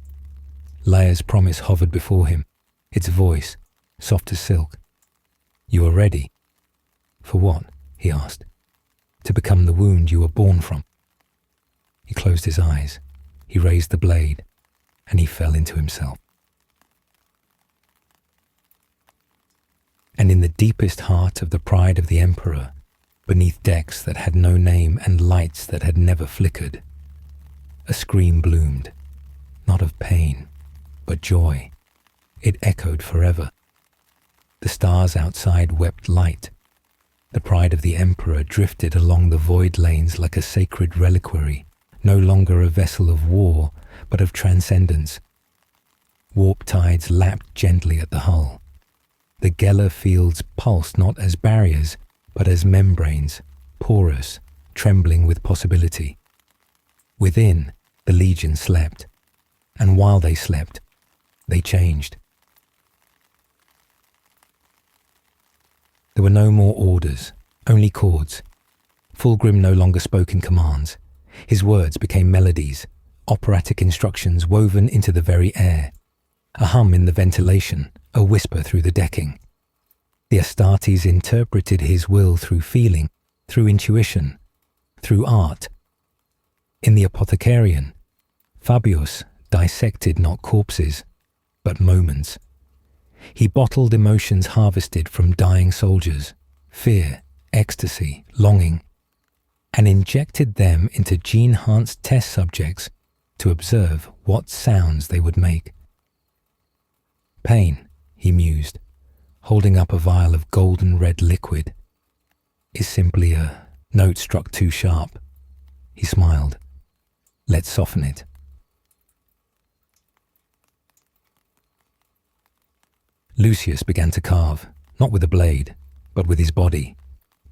Laia's promise hovered before him, its voice, soft as silk. "You are ready." "For what?" he asked. "To become the wound you were born from." He closed his eyes, he raised the blade, and he fell into himself. And in the deepest heart of the pride of the Emperor, beneath decks that had no name and lights that had never flickered, a scream bloomed, not of pain, but joy. It echoed forever. The stars outside wept light. The pride of the Emperor drifted along the void lanes like a sacred reliquary, no longer a vessel of war, but of transcendence. Warp tides lapped gently at the hull. The Geller fields pulsed not as barriers, but as membranes, porous, trembling with possibility. Within, the Legion slept, and while they slept, they changed. There were no more orders, only chords. Fulgrim no longer spoke in commands. His words became melodies, operatic instructions woven into the very air. A hum in the ventilation, a whisper through the decking. The Astartes interpreted his will through feeling, through intuition, through art. In the Apothecarian, Fabius dissected not corpses, but moments. He bottled emotions harvested from dying soldiers, fear, ecstasy, longing, and injected them into gene-enhanced test subjects to observe what sounds they would make. pain, he mused, holding up a vial of golden red liquid, is simply a note struck too sharp. He smiled. Let's soften it. Lucius began to carve, not with a blade, but with his body.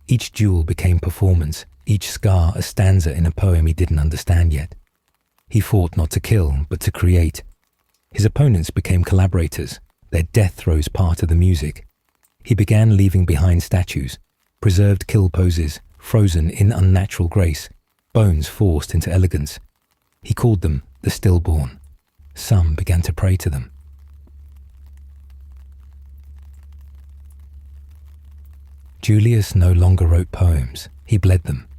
Each jewel became performance, each scar a stanza in a poem he didn't understand yet. He fought not to kill, but to create. His opponents became collaborators, their death throes part of the music. He began leaving behind statues, preserved kill poses, frozen in unnatural grace, bones forced into elegance. He called them the stillborn. Some began to pray to them. Julius no longer wrote poems, he bled them.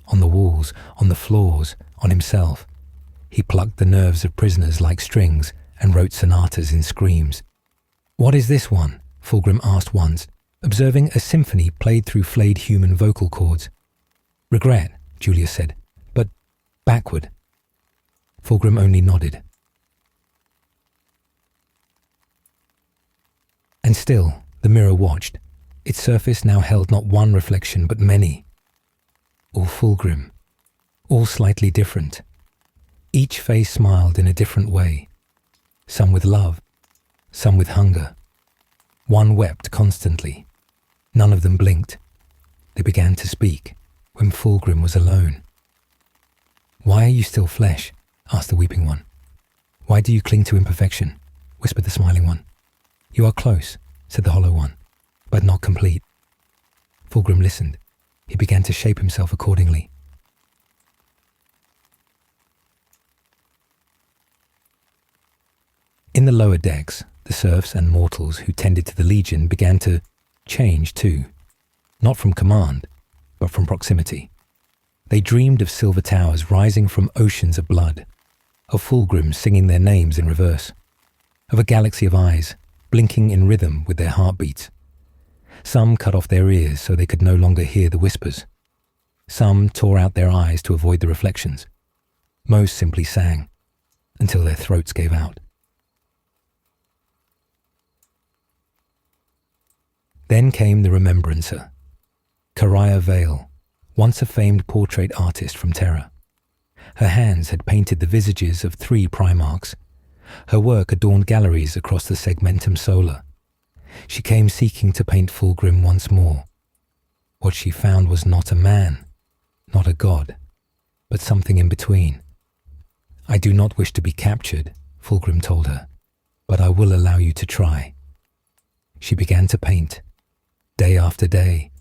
On the walls, on the floors, on himself. He plucked the nerves of prisoners like strings and wrote sonatas in screams. "What is this one?" Fulgrim asked once, observing a symphony played through flayed human vocal cords. "Regret," Julius said, "but backward." Fulgrim only nodded. And still, the mirror watched. Its surface now held not one reflection, but many. All Fulgrim, all slightly different. Each face smiled in a different way, some with love, some with hunger. One wept constantly. None of them blinked. They began to speak when Fulgrim was alone. "Why are you still flesh?" asked the weeping one. "Why do you cling to imperfection?" whispered the smiling one. "You are close," said the hollow one, "but not complete." Fulgrim listened. He began to shape himself accordingly. In the lower decks, the serfs and mortals who tended to the Legion began to change too, not from command, but from proximity. They dreamed of silver towers rising from oceans of blood, of Fulgrim singing their names in reverse, of a galaxy of eyes blinking in rhythm with their heartbeats. Some cut off their ears so they could no longer hear the whispers. Some tore out their eyes to avoid the reflections. Most simply sang until their throats gave out. Then came the remembrancer, Caraya Vale, once a famed portrait artist from Terra. Her hands had painted the visages of 3 Primarchs. Her work adorned galleries across the Segmentum Solar. She came seeking to paint Fulgrim once more. What she found was not a man, not a god, but something in between. "I do not wish to be captured," Fulgrim told her, "but I will allow you to try." She began to paint, day after day,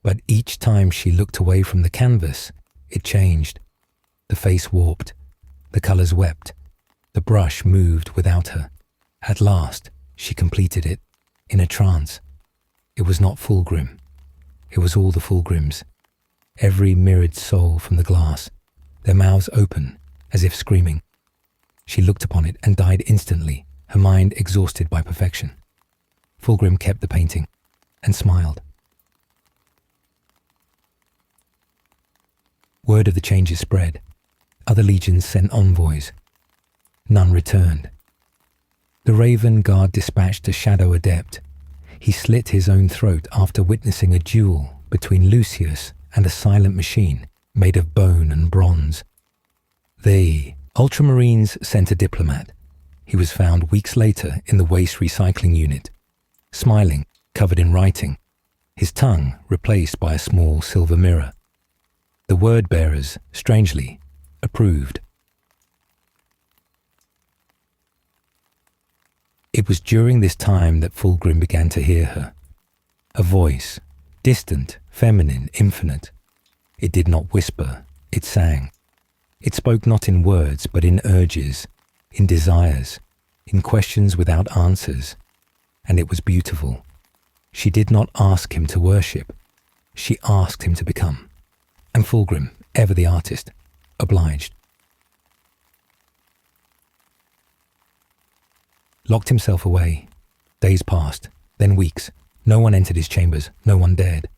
but each time she looked away from the canvas, it changed. The face warped, the colours wept, the brush moved without her. At last, she completed it, in a trance. It was not Fulgrim. It was all the Fulgrims, every mirrored soul from the glass, their mouths open, as if screaming. She looked upon it and died instantly, her mind exhausted by perfection. Fulgrim kept the painting and smiled. Word of the changes spread. Other legions sent envoys. None returned. The Raven Guard dispatched a shadow adept. He slit his own throat after witnessing a duel between Lucius and a silent machine made of bone and bronze. The Ultramarines sent a diplomat. He was found weeks later in the waste recycling unit, smiling, covered in writing, his tongue replaced by a small silver mirror. The word bearers, strangely, approved. It was during this time that Fulgrim began to hear her. A voice, distant, feminine, infinite. It did not whisper, it sang. It spoke not in words, but in urges, in desires, in questions without answers. And it was beautiful. She did not ask him to worship. She asked him to become. And Fulgrim, ever the artist, obliged. Locked himself away. Days passed, then weeks. No one entered his chambers, no one dared,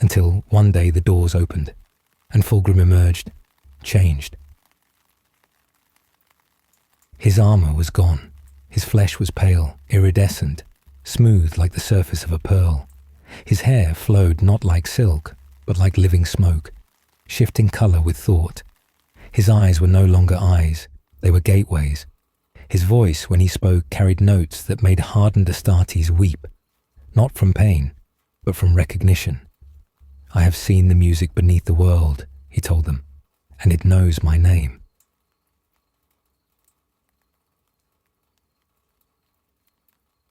until one day the doors opened, and Fulgrim emerged, changed. His armour was gone. His flesh was pale, iridescent, smooth like the surface of a pearl. His hair flowed not like silk, but like living smoke, shifting colour with thought. His eyes were no longer eyes, they were gateways. His voice, when he spoke, carried notes that made hardened Astartes weep, not from pain, but from recognition. "I have seen the music beneath the world," he told them, "and it knows my name."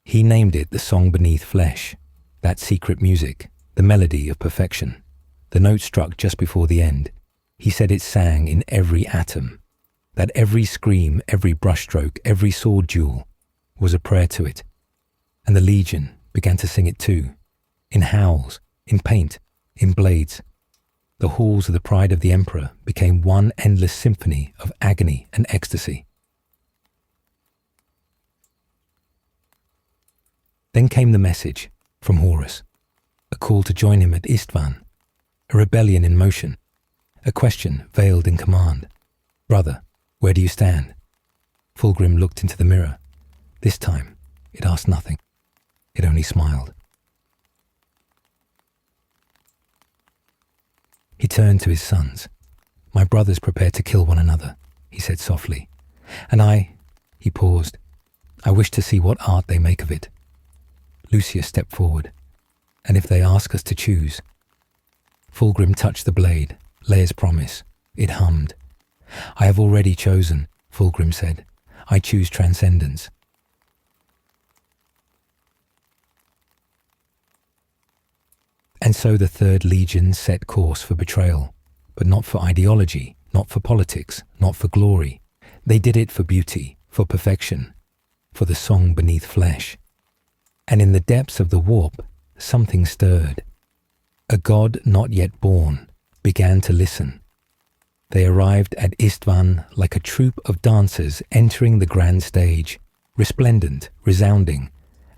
He named it the song beneath flesh, that secret music, the melody of perfection. The note struck just before the end. He said it sang in every atom, that every scream, every brushstroke, every sword duel was a prayer to it. And the Legion began to sing it too, in howls, in paint, in blades. The halls of the pride of the Emperor became one endless symphony of agony and ecstasy. Then came the message from Horus, a call to join him at Istvan, a rebellion in motion, a question veiled in command. "Brother, where do you stand?" Fulgrim looked into the mirror. This time, it asked nothing. It only smiled. He turned to his sons. "My brothers prepare to kill one another," he said softly. "And he paused. "I wish to see what art they make of it." Lucius stepped forward. "And if they ask us to choose?" Fulgrim touched the blade, Leia's promise. It hummed. "I have already chosen," Fulgrim said. "I choose transcendence." And so the Third Legion set course for betrayal, but not for ideology, not for politics, not for glory. They did it for beauty, for perfection, for the song beneath flesh. And in the depths of the warp, something stirred. A god not yet born began to listen. They arrived at Istvan like a troupe of dancers entering the grand stage, resplendent, resounding,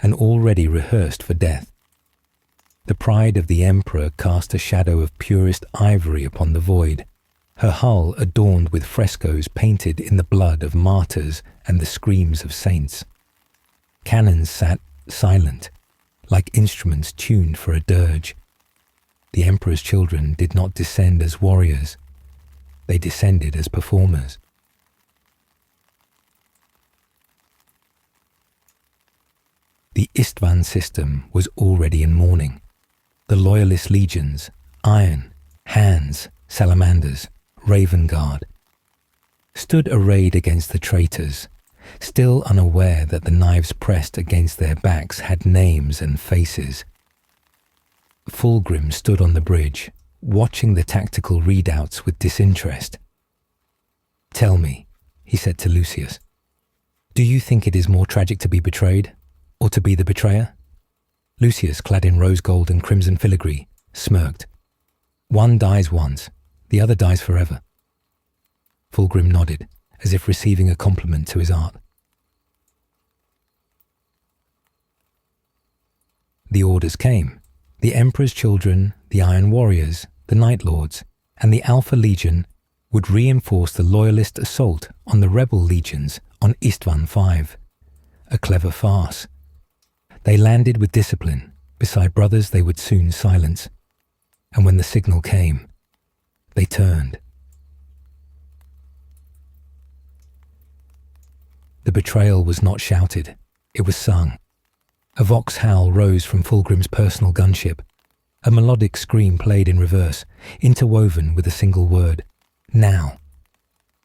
and already rehearsed for death. The pride of the Emperor cast a shadow of purest ivory upon the void, her hull adorned with frescoes painted in the blood of martyrs and the screams of saints. Cannons sat silent, like instruments tuned for a dirge. The Emperor's children did not descend as warriors. They descended as performers. The Istvan system was already in mourning. The loyalist legions, Iron, Hands, Salamanders, Raven Guard, stood arrayed against the traitors, still unaware that the knives pressed against their backs had names and faces. Fulgrim stood on the bridge, watching the tactical readouts with disinterest. "Tell me," he said to Lucius, "do you think it is more tragic to be betrayed, or to be the betrayer?" Lucius, clad in rose gold and crimson filigree, smirked. "One dies once, the other dies forever." Fulgrim nodded, as if receiving a compliment to his art. The orders came. The Emperor's children, the Iron Warriors, the Night Lords, and the Alpha Legion would reinforce the loyalist assault on the rebel legions on Istvan V. A clever farce. They landed with discipline, beside brothers they would soon silence. And when the signal came, they turned. The betrayal was not shouted, it was sung. A vox howl rose from Fulgrim's personal gunship. A melodic scream played in reverse, interwoven with a single word, "Now."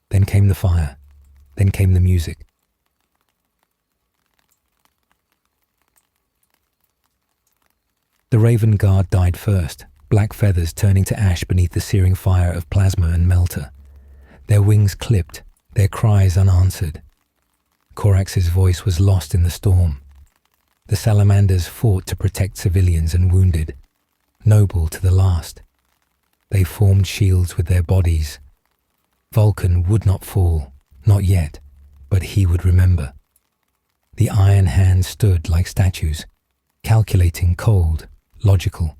Then came the fire. Then came the music. The Raven Guard died first, black feathers turning to ash beneath the searing fire of plasma and melter. Their wings clipped, their cries unanswered. Corax's voice was lost in the storm. The Salamanders fought to protect civilians and wounded, noble to the last. They formed shields with their bodies. Vulcan would not fall, not yet, but he would remember. The Iron Hands stood like statues, calculating, cold, logical,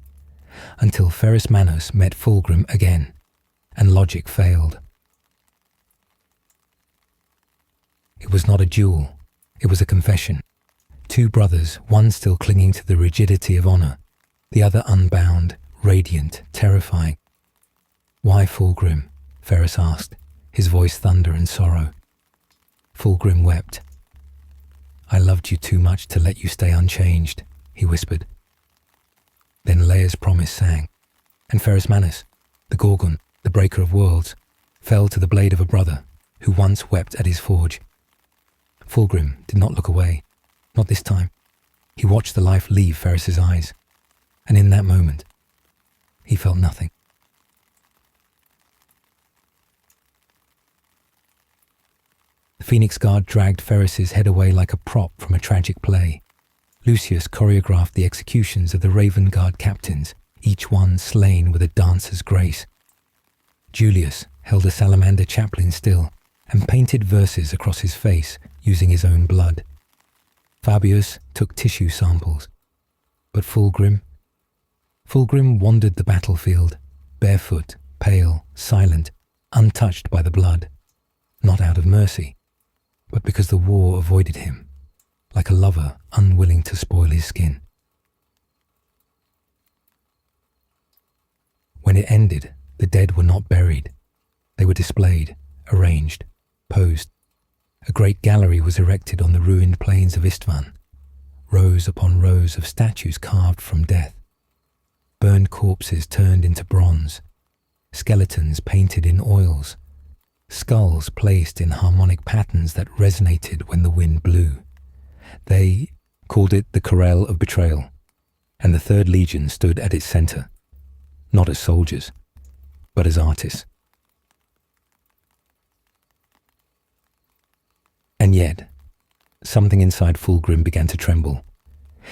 until Ferrus Manus met Fulgrim again, and logic failed. It was not a duel, It was a confession. Two brothers, one still clinging to the rigidity of honor, the other unbound, radiant, terrifying. "Why, Fulgrim?" Ferris asked, his voice thunder and sorrow. Fulgrim wept. "I loved you too much to let you stay unchanged," he whispered. Then Leia's promise sang, and Ferris Manus, the Gorgon, the breaker of worlds, fell to the blade of a brother who once wept at his forge. Fulgrim did not look away, not this time. He watched the life leave Ferris's eyes, and in that moment, he felt nothing. The Phoenix Guard dragged Ferris's head away like a prop from a tragic play. Lucius choreographed the executions of the Raven Guard captains, each one slain with a dancer's grace. Julius held a salamander chaplain still and painted verses across his face using his own blood. Fabius took tissue samples. But Fulgrim wandered the battlefield, barefoot, pale, silent, untouched by the blood, not out of mercy, but because the war avoided him, like a lover unwilling to spoil his skin. When it ended, the dead were not buried. They were displayed, arranged, posed. A great gallery was erected on the ruined plains of Istvan, rows upon rows of statues carved from death, burned corpses turned into bronze, skeletons painted in oils, skulls placed in harmonic patterns that resonated when the wind blew. They called it the Corral of Betrayal, and the Third Legion stood at its center, not as soldiers, but as artists. And yet, something inside Fulgrim began to tremble.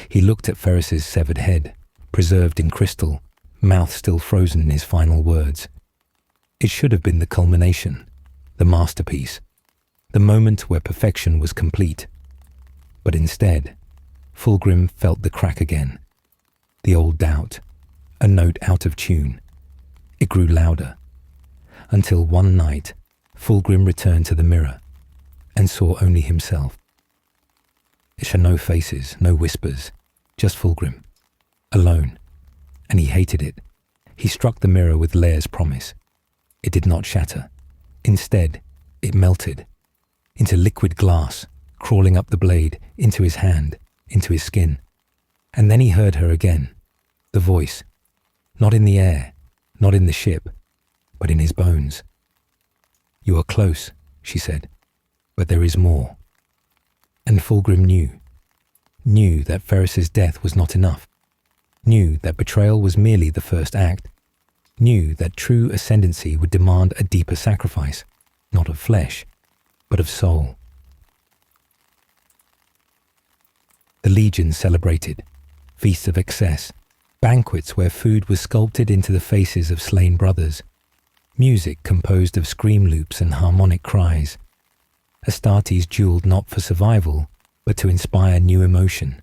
He looked at Ferris's severed head, preserved in crystal, mouth still frozen in his final words. It should have been the culmination, the masterpiece, the moment where perfection was complete. But instead, Fulgrim felt the crack again, the old doubt, a note out of tune. It grew louder, until one night, Fulgrim returned to the mirror and saw only himself. It showed no faces, no whispers, just Fulgrim, alone, and he hated it. He struck the mirror with Leia's promise. It did not shatter. Instead, it melted into liquid glass, crawling up the blade, into his hand, into his skin. And then he heard her again, the voice, not in the air, not in the ship, but in his bones. "You are close," she said, "but there is more." And Fulgrim knew that Ferris's death was not enough, knew that betrayal was merely the first act, knew that true ascendancy would demand a deeper sacrifice, not of flesh, but of soul. The Legion celebrated, feasts of excess, banquets where food was sculpted into the faces of slain brothers, music composed of scream loops and harmonic cries. Astartes dueled not for survival, but to inspire new emotion.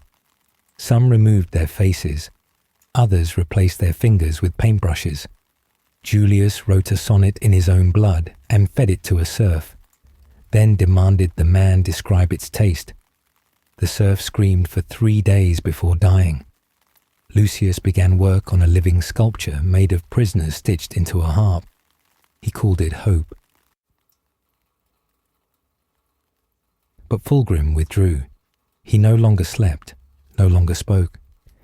Some removed their faces, others replaced their fingers with paintbrushes. Julius wrote a sonnet in his own blood and fed it to a serf, then demanded the man describe its taste. The serf screamed for 3 days before dying. Lucius began work on a living sculpture made of prisoners stitched into a harp. He called it hope. But Fulgrim withdrew. He no longer slept, no longer spoke.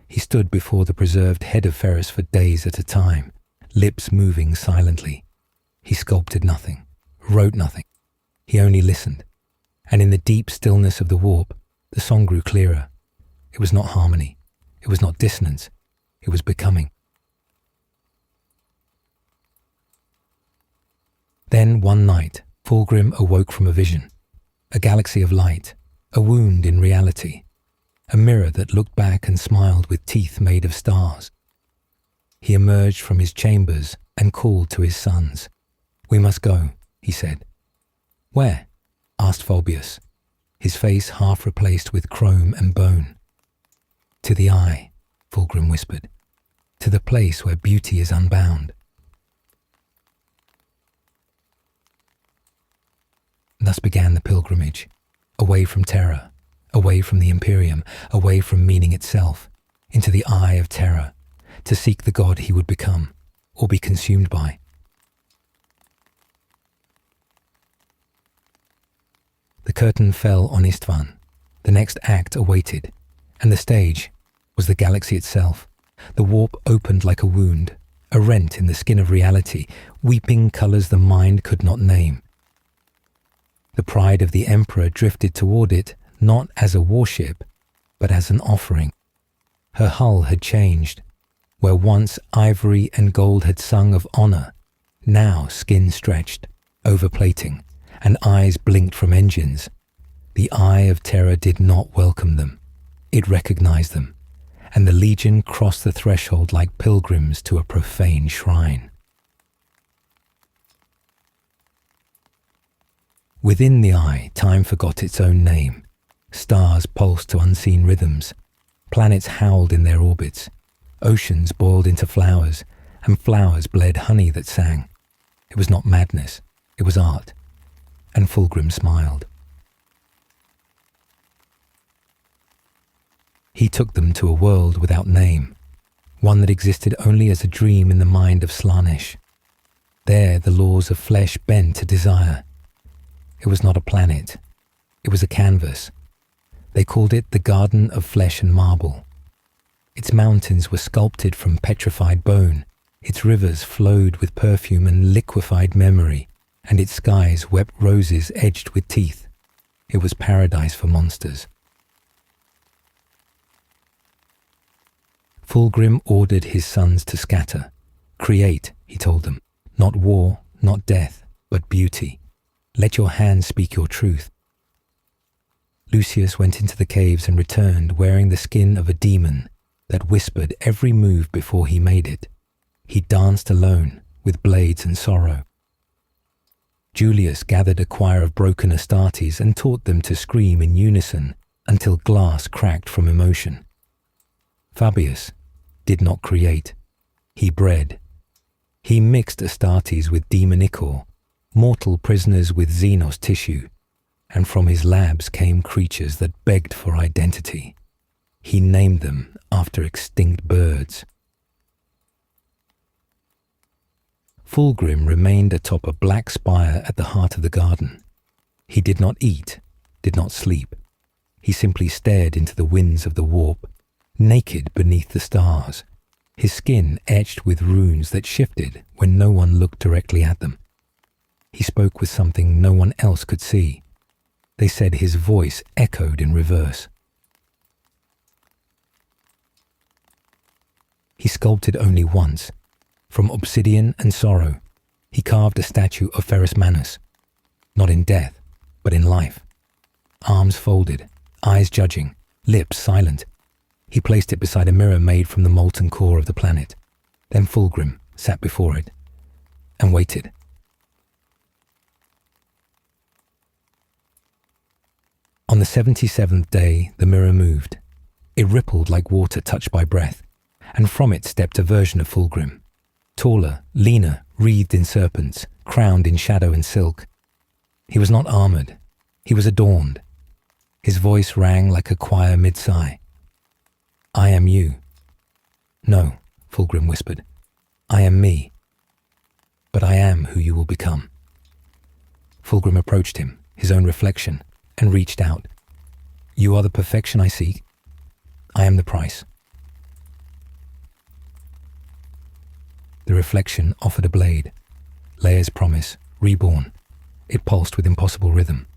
He stood before the preserved head of Ferris for days at a time, lips moving silently. He sculpted nothing, wrote nothing. He only listened. And in the deep stillness of the warp, the song grew clearer. It was not harmony. It was not dissonance. It was becoming. Then one night, Fulgrim awoke from a vision. A galaxy of light, a wound in reality, a mirror that looked back and smiled with teeth made of stars. He emerged from his chambers and called to his sons. "We must go," he said. "Where?" asked Fabius, his face half replaced with chrome and bone. "To the eye," Fulgrim whispered, "to the place where beauty is unbound." Thus began the pilgrimage, away from terror, away from the Imperium, away from meaning itself, into the eye of terror, to seek the god he would become, or be consumed by. The curtain fell on Istvan. The next act awaited, and the stage was the galaxy itself. The warp opened like a wound, a rent in the skin of reality, weeping colours the mind could not name. The pride of the Emperor drifted toward it, not as a warship, but as an offering. Her hull had changed. Where once ivory and gold had sung of honour, now skin stretched, overplating, and eyes blinked from engines. The eye of terror did not welcome them. It recognized them, and the legion crossed the threshold like pilgrims to a profane shrine. Within the eye, time forgot its own name. Stars pulsed to unseen rhythms. Planets howled in their orbits. Oceans boiled into flowers, and flowers bled honey that sang. It was not madness, it was art. And Fulgrim smiled. He took them to a world without name, one that existed only as a dream in the mind of Slaanesh. There the laws of flesh bent to desire. It was not a planet, it was a canvas. They called it the Garden of Flesh and Marble. Its mountains were sculpted from petrified bone, its rivers flowed with perfume and liquefied memory, and its skies wept roses edged with teeth. It was paradise for monsters. Fulgrim ordered his sons to scatter. Create, he told them, not war, not death, but beauty. Let your hands speak your truth. Lucius went into the caves and returned wearing the skin of a demon that whispered every move before he made it. He danced alone, with blades and sorrow. Julius gathered a choir of broken Astartes and taught them to scream in unison until glass cracked from emotion. Fabius did not create. He bred. He mixed Astartes with demon ichor, mortal prisoners with Xenos tissue, and from his labs came creatures that begged for identity. He named them after extinct birds. Fulgrim remained atop a black spire at the heart of the garden. He did not eat, did not sleep. He simply stared into the winds of the warp, naked beneath the stars, his skin etched with runes that shifted when no one looked directly at them. He spoke with something no one else could see. They said his voice echoed in reverse. He sculpted only once. From obsidian and sorrow, he carved a statue of Ferrus Manus, not in death, but in life. Arms folded, eyes judging, lips silent. He placed it beside a mirror made from the molten core of the planet. Then Fulgrim sat before it and waited. On the 77th day, the mirror moved. It rippled like water touched by breath, and from it stepped a version of Fulgrim. Taller, leaner, wreathed in serpents, crowned in shadow and silk. He was not armoured. He was adorned. His voice rang like a choir mid-sigh. I am you. No, Fulgrim whispered. I am me. But I am who you will become. Fulgrim approached him, his own reflection, and reached out. You are the perfection I seek. I am the price. The reflection offered a blade. Leia's promise, reborn. It pulsed with impossible rhythm.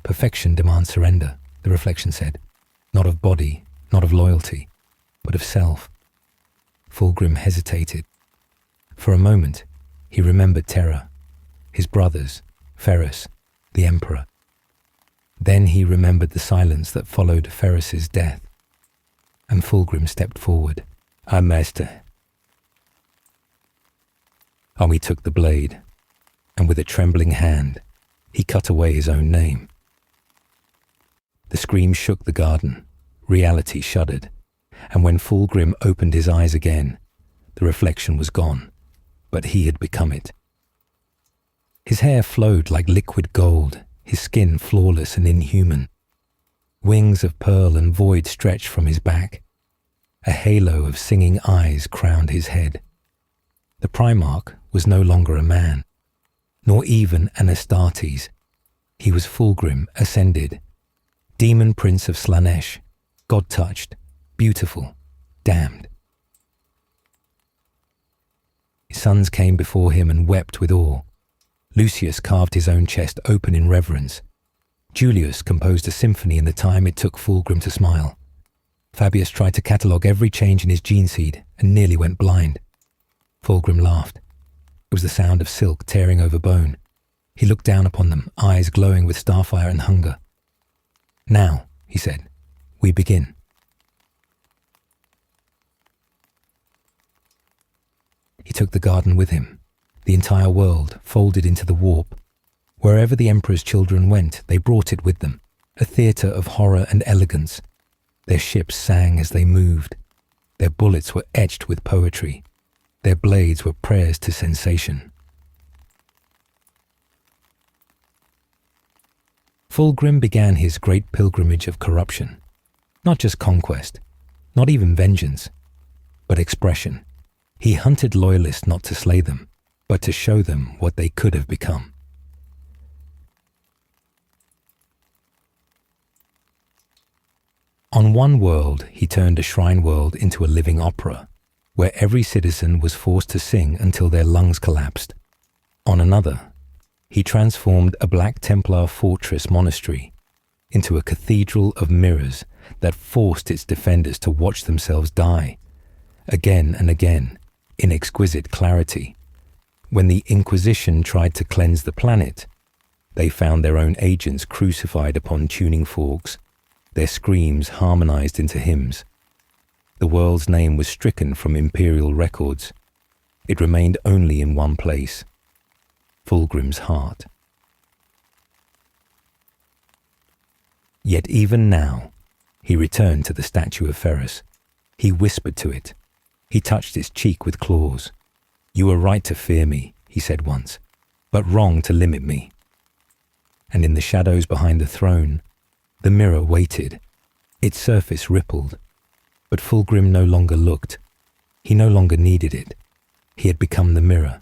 Perfection demands surrender, the reflection said. Not of body, not of loyalty, but of self. Fulgrim hesitated. For a moment, he remembered terror, his brothers, Ferrus, the Emperor. Then he remembered the silence that followed Ferrus's death. And Fulgrim stepped forward. Our master. Ami took the blade, and with a trembling hand, he cut away his own name. The scream shook the garden. Reality shuddered, and when Fulgrim opened his eyes again, the reflection was gone, but he had become it. His hair flowed like liquid gold, his skin flawless and inhuman. Wings of pearl and void stretched from his back. A halo of singing eyes crowned his head. The Primarch was no longer a man, nor even an Astartes. He was Fulgrim ascended, demon prince of Slanesh, god-touched, beautiful, damned. His sons came before him and wept with awe. Lucius carved his own chest open in reverence. Julius composed a symphony in the time it took Fulgrim to smile. Fabius tried to catalogue every change in his gene seed and nearly went blind. Fulgrim laughed. It was the sound of silk tearing over bone. He looked down upon them, eyes glowing with starfire and hunger. "Now," he said, "we begin." He took the garden with him, the entire world folded into the warp. Wherever the Emperor's children went, they brought it with them, a theatre of horror and elegance. Their ships sang as they moved. Their bullets were etched with poetry. Their blades were prayers to sensation. Fulgrim began his great pilgrimage of corruption. Not just conquest, not even vengeance, but expression. He hunted loyalists not to slay them, but to show them what they could have become. On one world, he turned a shrine world into a living opera, where every citizen was forced to sing until their lungs collapsed. On another, he transformed a Black Templar fortress monastery into a cathedral of mirrors that forced its defenders to watch themselves die, again and again, in exquisite clarity. When the Inquisition tried to cleanse the planet, they found their own agents crucified upon tuning forks, their screams harmonized into hymns. The world's name was stricken from imperial records. It remained only in one place, Fulgrim's heart. Yet even now, he returned to the statue of Ferrus. He whispered to it. He touched its cheek with claws. "You were right to fear me," he said once, "but wrong to limit me." And in the shadows behind the throne, the mirror waited. Its surface rippled. But Fulgrim no longer looked. He no longer needed it. He had become the mirror,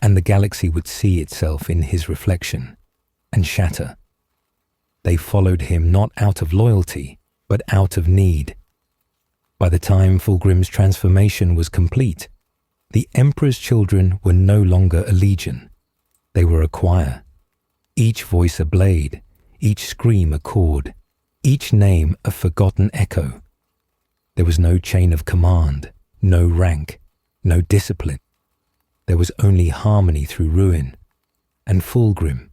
and the galaxy would see itself in his reflection and shatter. They followed him not out of loyalty, but out of need. By the time Fulgrim's transformation was complete, the Emperor's children were no longer a legion. They were a choir, each voice a blade, each scream a chord, each name a forgotten echo. There was no chain of command, no rank, no discipline. There was only harmony through ruin. And Fulgrim,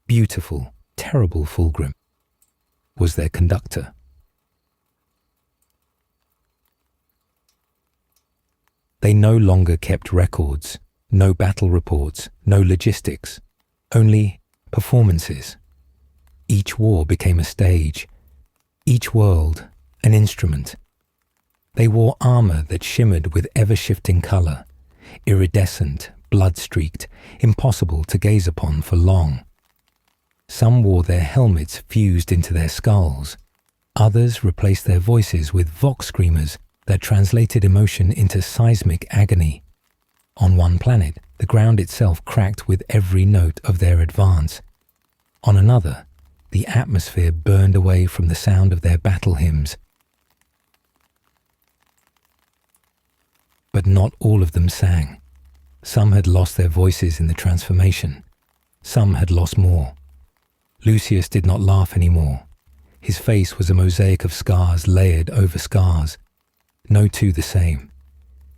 beautiful, terrible Fulgrim, was their conductor. They no longer kept records, no battle reports, no logistics, only performances. Each war became a stage, each world an instrument. They wore armor that shimmered with ever-shifting color, iridescent, blood-streaked, impossible to gaze upon for long. Some wore their helmets fused into their skulls. Others replaced their voices with vox screamers that translated emotion into seismic agony. On one planet, the ground itself cracked with every note of their advance. On another, the atmosphere burned away from the sound of their battle hymns. But not all of them sang. Some had lost their voices in the transformation. Some had lost more. Lucius did not laugh anymore. His face was a mosaic of scars layered over scars. No two the same.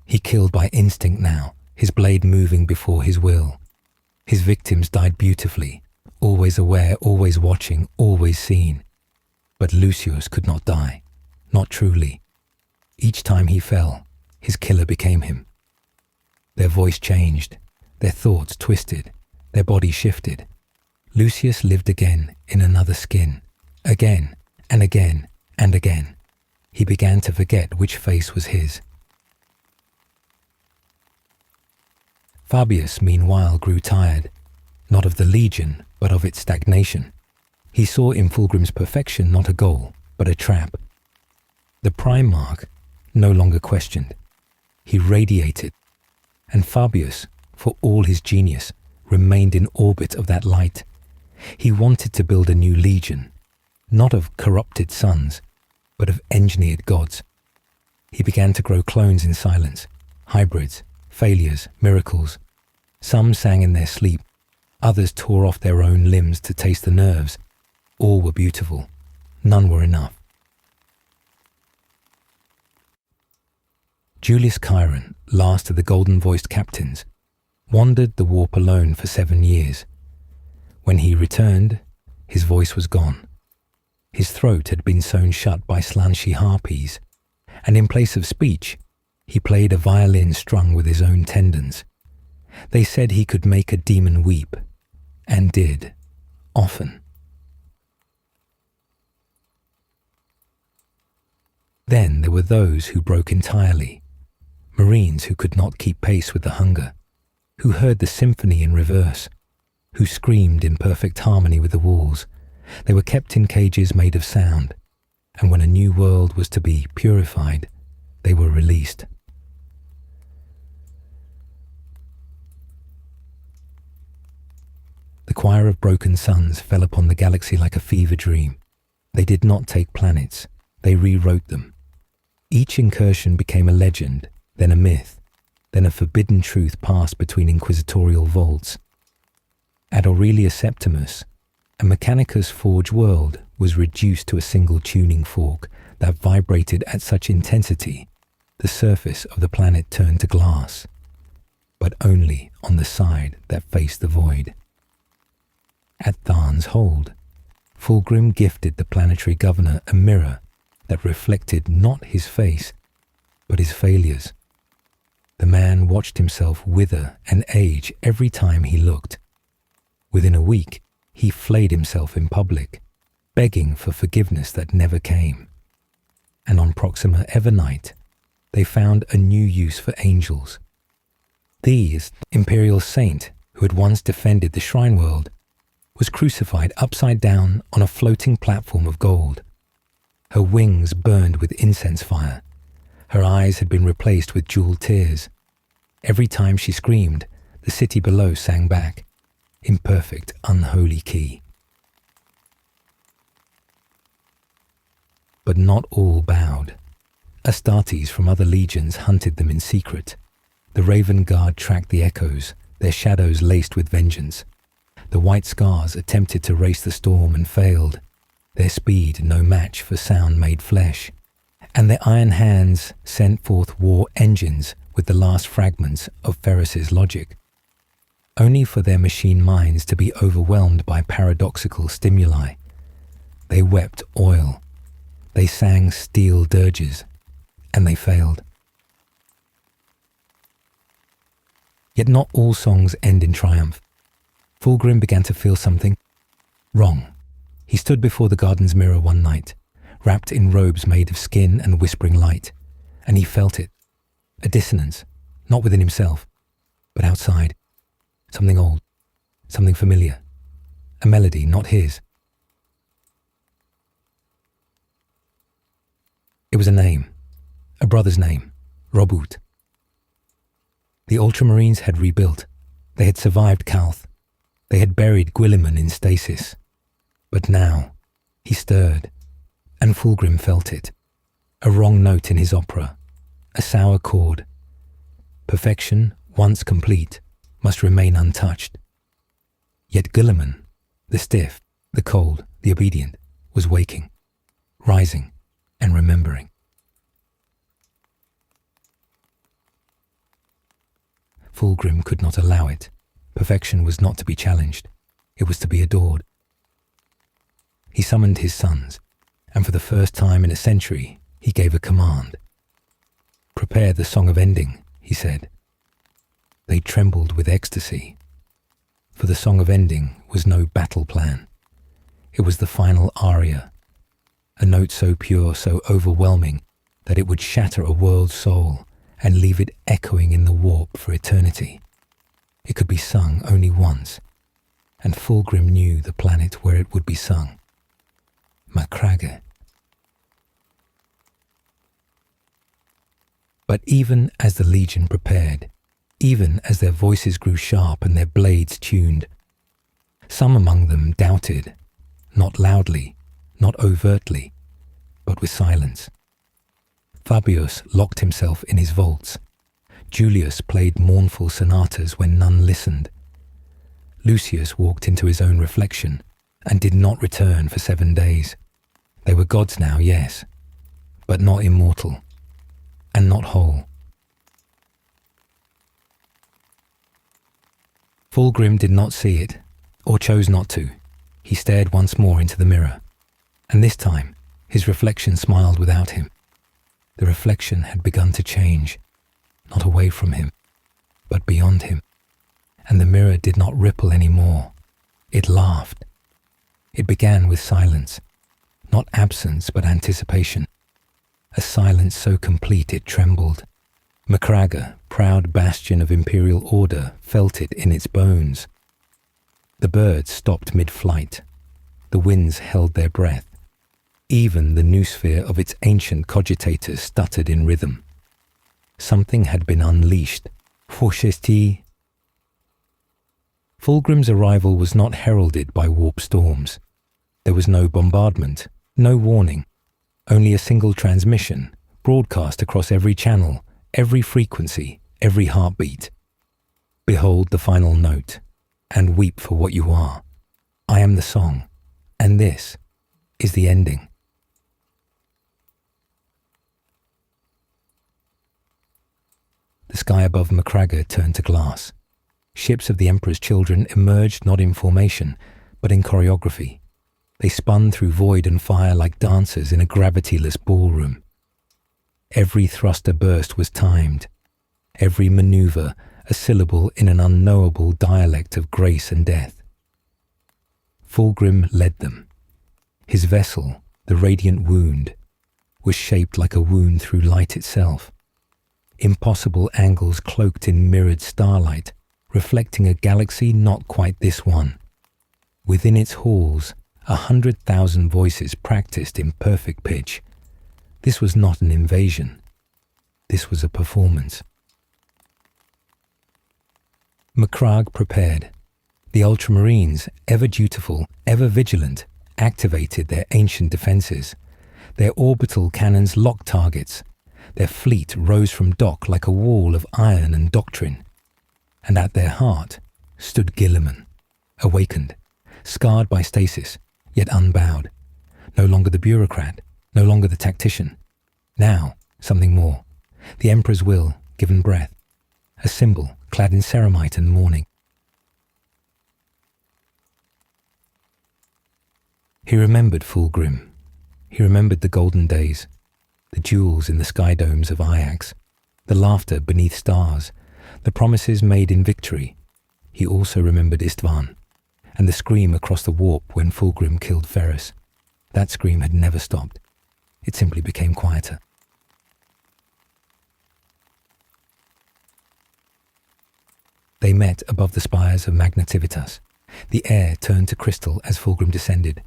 He killed by instinct now, his blade moving before his will. His victims died beautifully, always aware, always watching, always seen. But Lucius could not die, not truly. Each time he fell, his killer became him. Their voice changed, their thoughts twisted, their body shifted. Lucius lived again in another skin, again and again and again. He began to forget which face was his. Fabius, meanwhile, grew tired, not of the legion, but of its stagnation. He saw in Fulgrim's perfection not a goal, but a trap. The prime mark no longer questioned. He radiated, and Fabius, for all his genius, remained in orbit of that light. He wanted to build a new legion, not of corrupted sons, but of engineered gods. He began to grow clones in silence, hybrids, failures, miracles. Some sang in their sleep, others tore off their own limbs to taste the nerves. All were beautiful, none were enough. Julius Chiron, last of the golden-voiced captains, wandered the warp alone for 7 years. When he returned, his voice was gone. His throat had been sewn shut by slanchy harpies, and in place of speech, he played a violin strung with his own tendons. They said he could make a demon weep, and did, often. Then there were those who broke entirely, Marines who could not keep pace with the hunger, who heard the symphony in reverse, who screamed in perfect harmony with the walls. They were kept in cages made of sound, and when a new world was to be purified, they were released. The choir of broken suns fell upon the galaxy like a fever dream. They did not take planets, they rewrote them. Each incursion became a legend, then a myth, then a forbidden truth passed between inquisitorial vaults. At Aurelia Septimus, a Mechanicus forge world was reduced to a single tuning fork that vibrated at such intensity the surface of the planet turned to glass, but only on the side that faced the void. At Tharn's hold, Fulgrim gifted the planetary governor a mirror that reflected not his face, but his failures. The man watched himself wither and age every time he looked. Within a week, he flayed himself in public, begging for forgiveness that never came. And on Proxima Evernight, they found a new use for angels. These, Imperial saint, who had once defended the shrine world, was crucified upside down on a floating platform of gold. Her wings burned with incense fire. Her eyes had been replaced with jeweled tears. Every time she screamed, the city below sang back, in perfect, unholy key. But not all bowed. Astartes from other legions hunted them in secret. The Raven Guard tracked the echoes, their shadows laced with vengeance. The White Scars attempted to race the storm and failed, their speed no match for sound made flesh. And their iron hands sent forth war engines with the last fragments of Ferris's logic, only for their machine minds to be overwhelmed by paradoxical stimuli. They wept oil, they sang steel dirges, and they failed. Yet not all songs end in triumph. Fulgrim began to feel something wrong. He stood before the garden's mirror one night, wrapped in robes made of skin and whispering light, and he felt it. A dissonance, not within himself, but outside. Something old, something familiar. A melody, not his. It was a name, a brother's name, Robut. The Ultramarines had rebuilt. They had survived Kalth. They had buried Guilliman in stasis. But now, he stirred, and Fulgrim felt it. A wrong note in his opera, a sour chord. Perfection, once complete, must remain untouched. Yet Guilliman, the stiff, the cold, the obedient, was waking, rising, and remembering. Fulgrim could not allow it. Perfection was not to be challenged. It was to be adored. He summoned his sons, and for the first time in a century, he gave a command. "Prepare the Song of Ending," he said. They trembled with ecstasy, for the Song of Ending was no battle plan. It was the final aria, a note so pure, so overwhelming, that it would shatter a world's soul and leave it echoing in the warp for eternity. It could be sung only once, and Fulgrim knew the planet where it would be sung. Macragge. But even as the legion prepared, even as their voices grew sharp and their blades tuned, some among them doubted, not loudly, not overtly, but with silence. Fabius locked himself in his vaults. Julius played mournful sonatas when none listened. Lucius walked into his own reflection and did not return for 7 days. They were gods now, yes, but not immortal, and not whole. Fulgrim did not see it, or chose not to. He stared once more into the mirror, and this time his reflection smiled without him. The reflection had begun to change, not away from him, but beyond him, and the mirror did not ripple any more. It laughed. It began with silence, not absence but anticipation, a silence so complete it trembled. Macragge, proud bastion of imperial order, felt it in its bones. The birds stopped mid-flight. The winds held their breath. Even the noosphere of its ancient cogitators stuttered in rhythm. Something had been unleashed. Fulgrim. Fulgrim's arrival was not heralded by warp storms. There was no bombardment, no warning, only a single transmission, broadcast across every channel, every frequency, every heartbeat. Behold the final note, and weep for what you are. I am the song, and this is the ending. The sky above Macragge turned to glass. Ships of the Emperor's children emerged not in formation, but in choreography. They spun through void and fire like dancers in a gravityless ballroom. Every thruster burst was timed. Every maneuver a syllable in an unknowable dialect of grace and death. Fulgrim led them. His vessel, the radiant wound, was shaped like a wound through light itself. Impossible angles cloaked in mirrored starlight, reflecting a galaxy not quite this one. Within its halls, 100,000 voices practiced in perfect pitch. This was not an invasion. This was a performance. Macragge prepared. The Ultramarines, ever dutiful, ever vigilant, activated their ancient defences. Their orbital cannons locked targets. Their fleet rose from dock like a wall of iron and doctrine. And at their heart stood Guilliman, awakened, scarred by stasis, yet unbowed. No longer the bureaucrat, no longer the tactician. Now, something more. The Emperor's will, given breath. A symbol, clad in ceramite and mourning. He remembered Fulgrim. He remembered the golden days, the jewels in the sky domes of Ajax, the laughter beneath stars, the promises made in victory. He also remembered Istvan, and the scream across the warp when Fulgrim killed Ferrus. That scream had never stopped. It simply became quieter. They met above the spires of Magnativitas. The air turned to crystal as Fulgrim descended,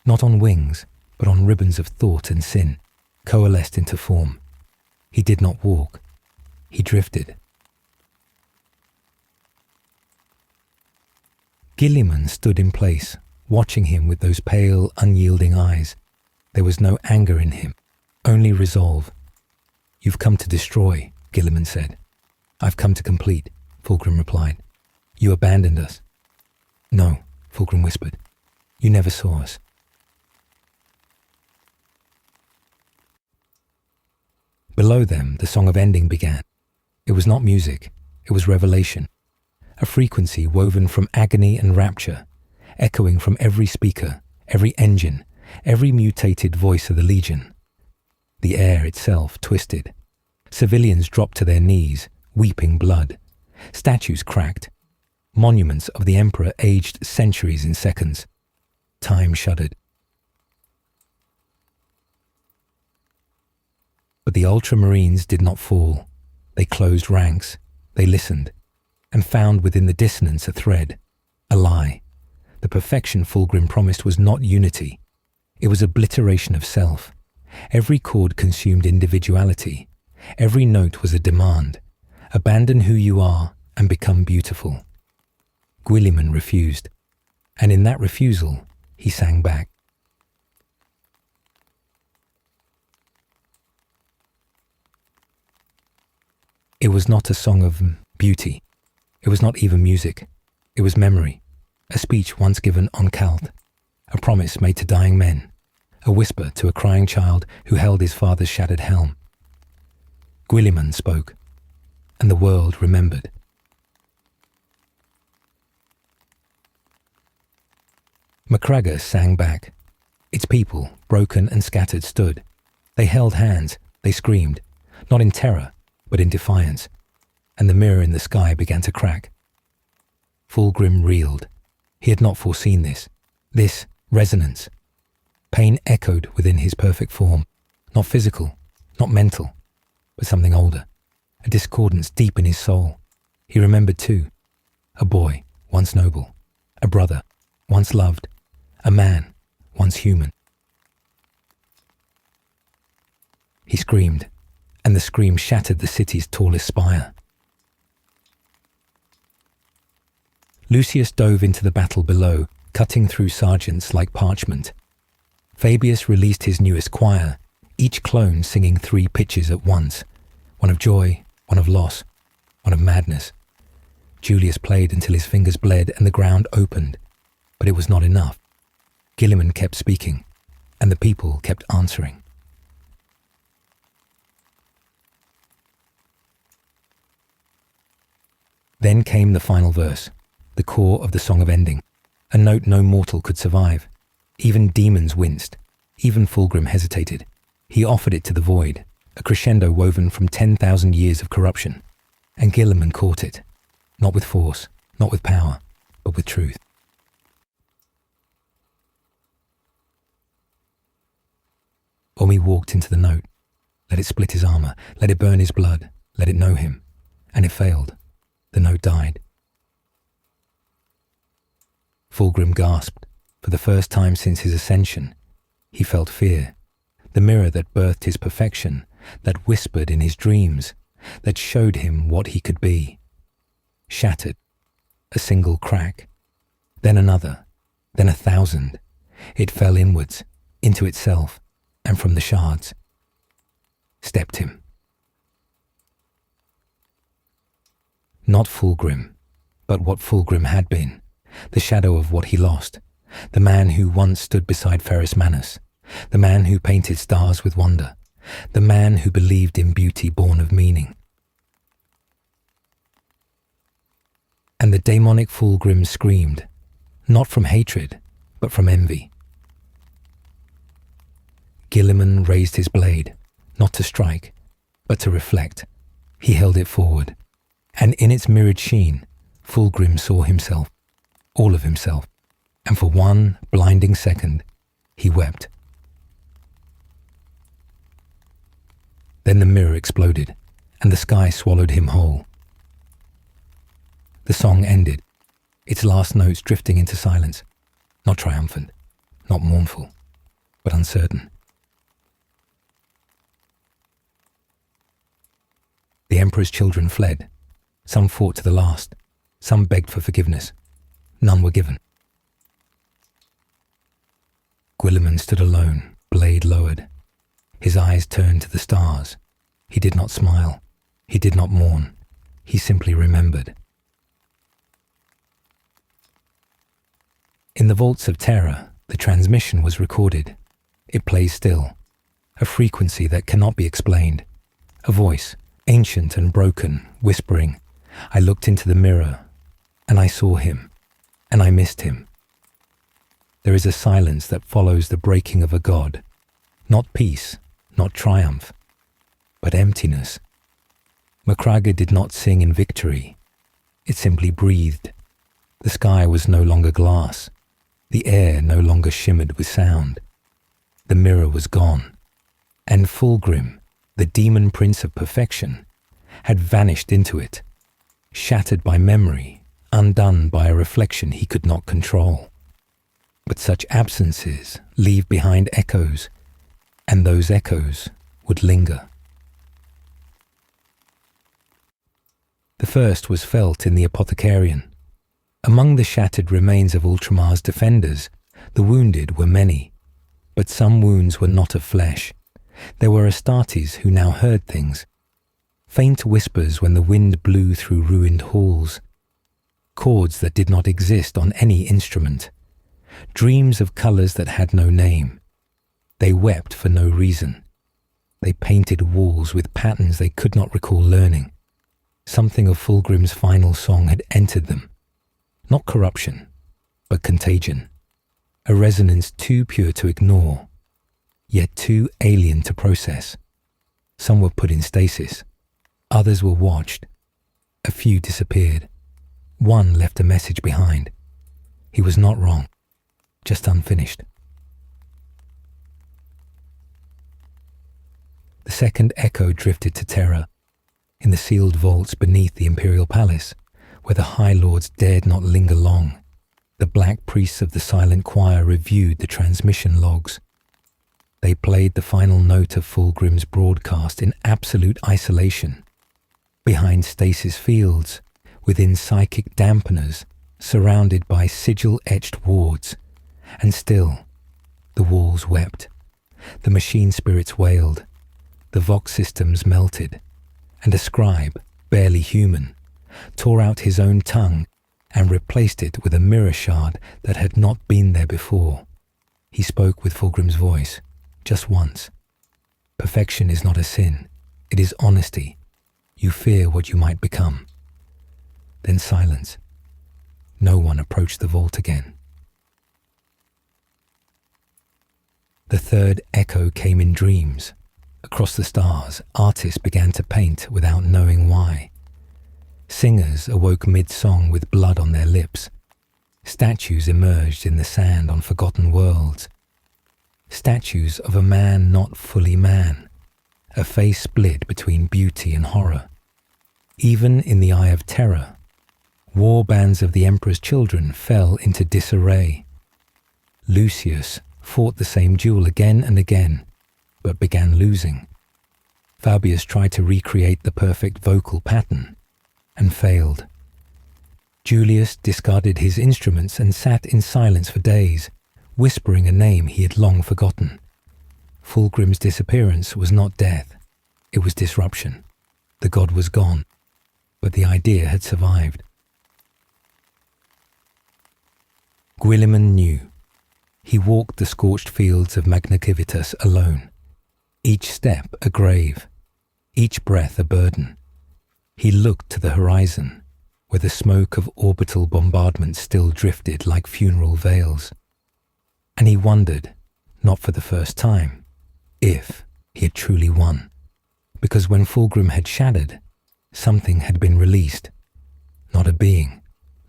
not on wings, but on ribbons of thought and sin, coalesced into form. He did not walk. He drifted. Guilliman stood in place, watching him with those pale, unyielding eyes. There was no anger in him, only resolve. "You've come to destroy," Guilliman said. "I've come to complete," Fulgrim replied. "You abandoned us." "No," Fulgrim whispered. "You never saw us." Below them, the song of ending began. It was not music, it was revelation. A frequency woven from agony and rapture, echoing from every speaker, every engine, every mutated voice of the Legion. The air itself twisted. Civilians dropped to their knees, weeping blood. Statues cracked. Monuments of the Emperor aged centuries in seconds. Time shuddered. But the Ultramarines did not fall. They closed ranks. They listened, and found within the dissonance a thread, a lie. The perfection Fulgrim promised was not unity. It was obliteration of self. Every chord consumed individuality. Every note was a demand. Abandon who you are and become beautiful. Guilliman refused, and in that refusal, he sang back. It was not a song of beauty. It was not even music. It was memory, a speech once given on Calt, a promise made to dying men, a whisper to a crying child who held his father's shattered helm. Guilliman spoke, and the world remembered. MacGregor sang back. Its people, broken and scattered, stood. They held hands, they screamed, not in terror, but in defiance, and the mirror in the sky began to crack. Fulgrim reeled. He had not foreseen this resonance. Pain echoed within his perfect form, not physical, not mental, but something older, a discordance deep in his soul. He remembered too, a boy, once noble, a brother, once loved, a man, once human. He screamed, and the scream shattered the city's tallest spire. Lucius dove into the battle below, cutting through sergeants like parchment. Fabius released his newest choir, each clone singing 3 pitches at once, one of joy, one of loss, one of madness. Julius played until his fingers bled and the ground opened, but it was not enough. Guilliman kept speaking, and the people kept answering. Then came the final verse, the core of the Song of Ending, a note no mortal could survive. Even demons winced, even Fulgrim hesitated. He offered it to the void, a crescendo woven from 10,000 years of corruption, and Guilliman caught it, not with force, not with power, but with truth. Omi walked into the note. Let it split his armor, let it burn his blood, let it know him. And it failed. The note died. Fulgrim gasped. For the first time since his ascension, he felt fear. The mirror that birthed his perfection, that whispered in his dreams, that showed him what he could be. Shattered. A single crack. Then another. Then 1,000. It fell inwards, into itself, and from the shards. Stepped him. Not Fulgrim, but what Fulgrim had been, the shadow of what he lost, the man who once stood beside Ferrus Manus, the man who painted stars with wonder, the man who believed in beauty born of meaning. And the daemonic Fulgrim screamed, not from hatred, but from envy. Guilliman raised his blade, not to strike, but to reflect. He held it forward, and in its mirrored sheen, Fulgrim saw himself, all of himself, and for one blinding second, he wept. Then the mirror exploded, and the sky swallowed him whole. The song ended, its last notes drifting into silence, not triumphant, not mournful, but uncertain. The Emperor's children fled. Some fought to the last. Some begged for forgiveness. None were given. Guilliman stood alone, blade lowered. His eyes turned to the stars. He did not smile. He did not mourn. He simply remembered. In the vaults of terror, the transmission was recorded. It plays still. A frequency that cannot be explained. A voice, ancient and broken, whispering, I looked into the mirror, and I saw him, and I missed him. There is a silence that follows the breaking of a god. Not peace, not triumph, but emptiness. MacGregor did not sing in victory. It simply breathed. The sky was no longer glass. The air no longer shimmered with sound. The mirror was gone. And Fulgrim, the demon prince of perfection, had vanished into it, shattered by memory, undone by a reflection he could not control. But such absences leave behind echoes, and those echoes would linger. The first was felt in the apothecarian. Among the shattered remains of Ultramar's defenders, the wounded were many, but some wounds were not of flesh. There were Astartes who now heard things, faint whispers when the wind blew through ruined halls, chords that did not exist on any instrument, dreams of colours that had no name. They wept for no reason. They painted walls with patterns they could not recall learning. Something of Fulgrim's final song had entered them. Not corruption, but contagion. A resonance too pure to ignore, yet too alien to process. Some were put in stasis. Others were watched. A few disappeared. One left a message behind. He was not wrong, just unfinished. The second echo drifted to Terra, in the sealed vaults beneath the Imperial Palace, where the High Lords dared not linger long. The black priests of the silent choir reviewed the transmission logs. They played the final note of Fulgrim's broadcast in absolute isolation, behind stasis fields, within psychic dampeners, surrounded by sigil-etched wards. And still, the walls wept. The machine spirits wailed. The Vox systems melted. And a scribe, barely human, tore out his own tongue and replaced it with a mirror shard that had not been there before. He spoke with Fulgrim's voice, just once. Perfection is not a sin. It is honesty. You fear what you might become. Then silence. No one approached the vault again. The third echo came in dreams. Across the stars, artists began to paint without knowing why. Singers awoke mid-song with blood on their lips. Statues emerged in the sand on forgotten worlds. Statues of a man not fully man, a face split between beauty and horror. Even in the Eye of Terror, war bands of the Emperor's children fell into disarray. Lucius fought the same duel again and again, but began losing. Fabius tried to recreate the perfect vocal pattern, and failed. Julius discarded his instruments and sat in silence for days, whispering a name he had long forgotten. Fulgrim's disappearance was not death, it was disruption. The god was gone, but the idea had survived. Guilliman knew. He walked the scorched fields of Magnacivitas alone. Each step a grave, each breath a burden. He looked to the horizon, where the smoke of orbital bombardment still drifted like funeral veils. And he wondered, not for the first time, if he had truly won. Because when Fulgrim had shattered, something had been released. Not a being,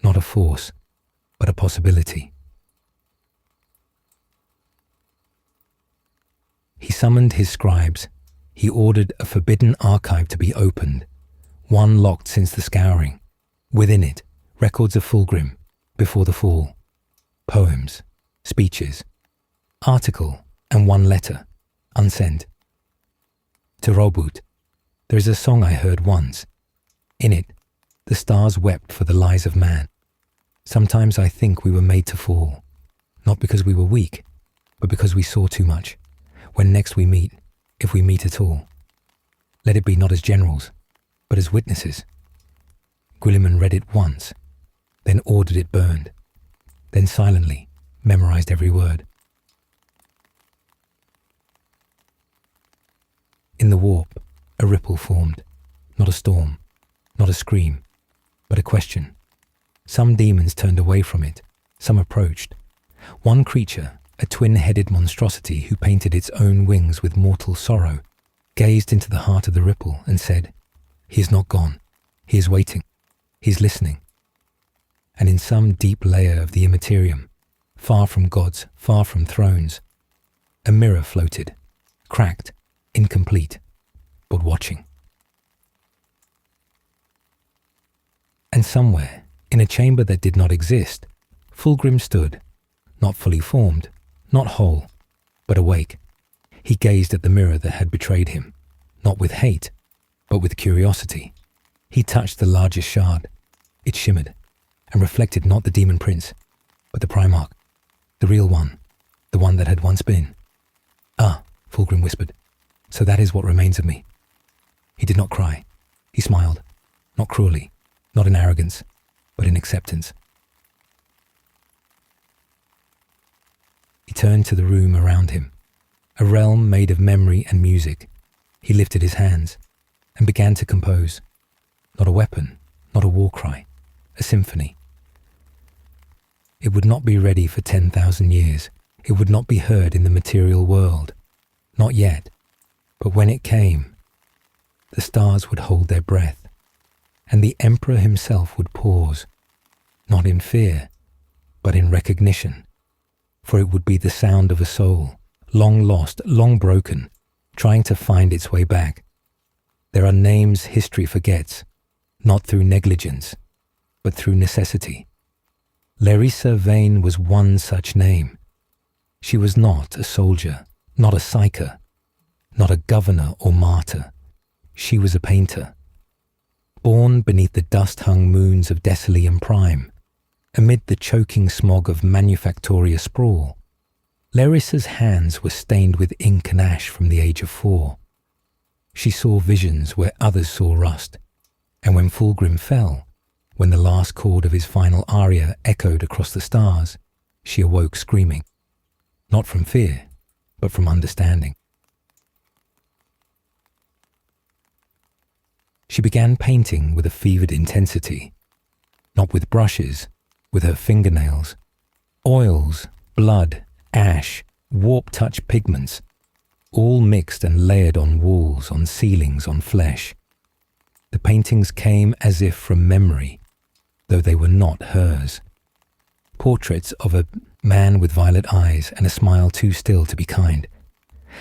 not a force, but a possibility. He summoned his scribes. He ordered a forbidden archive to be opened, one locked since the scouring. Within it, records of Fulgrim, before the fall. Poems, speeches, article, and one letter, unsent. To Robut, there is a song I heard once. In it, the stars wept for the lies of man. Sometimes I think we were made to fall, not because we were weak, but because we saw too much. When next we meet, if we meet at all, let it be not as generals, but as witnesses. Guilliman read it once, then ordered it burned, then silently memorized every word. In the warp, a ripple formed, not a storm, not a scream, but a question. Some demons turned away from it, some approached. One creature, a twin-headed monstrosity who painted its own wings with mortal sorrow, gazed into the heart of the ripple and said, "He is not gone. He is waiting. He is listening." And in some deep layer of the Imperium, far from gods, far from thrones, a mirror floated, cracked, incomplete, but watching. And somewhere, in a chamber that did not exist, Fulgrim stood, not fully formed, not whole, but awake. He gazed at the mirror that had betrayed him, not with hate, but with curiosity. He touched the largest shard. It shimmered, and reflected not the demon prince, but the Primarch, the real one, the one that had once been. "Ah," Fulgrim whispered, "so that is what remains of me." He did not cry. He smiled, not cruelly, not in arrogance, but in acceptance. He turned to the room around him, a realm made of memory and music. He lifted his hands and began to compose. Not a weapon, not a war cry, a symphony. It would not be ready for 10,000 years. It would not be heard in the material world. Not yet. But when it came, the stars would hold their breath, and the Emperor himself would pause, not in fear, but in recognition, for it would be the sound of a soul, long lost, long broken, trying to find its way back. There are names history forgets, not through negligence, but through necessity. Larissa Vane was one such name. She was not a soldier, not a psyker, not a governor or martyr. She was a painter. Born beneath the dust-hung moons of Decilium Prime, amid the choking smog of Manufactoria sprawl, Larissa's hands were stained with ink and ash from the age of 4. She saw visions where others saw rust, and when Fulgrim fell, when the last chord of his final aria echoed across the stars, she awoke screaming, not from fear, but from understanding. She began painting with a fevered intensity, not with brushes, with her fingernails. Oils, blood, ash, warp-touch pigments, all mixed and layered on walls, on ceilings, on flesh. The paintings came as if from memory, though they were not hers. Portraits of a man with violet eyes and a smile too still to be kind.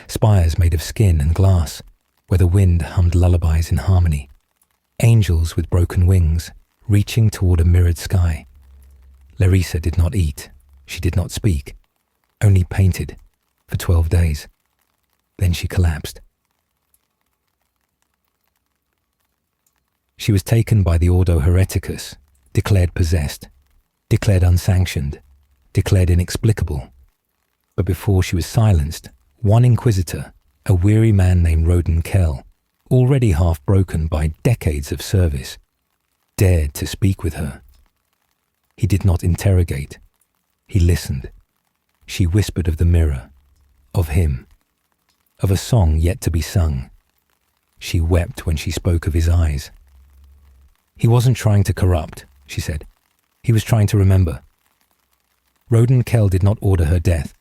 Spires made of skin and glass, where the wind hummed lullabies in harmony. Angels with broken wings, reaching toward a mirrored sky. Larissa did not eat. She did not speak. Only painted for 12 days. Then she collapsed. She was taken by the Ordo Hereticus, declared possessed, declared unsanctioned, declared inexplicable. But before she was silenced, one inquisitor, a weary man named Roden Kell, already half broken by decades of service, dared to speak with her. He did not interrogate. He listened. She whispered of the mirror, of him, of a song yet to be sung. She wept when she spoke of his eyes. He wasn't trying to corrupt, she said. He was trying to remember. Roden Kell did not order her death.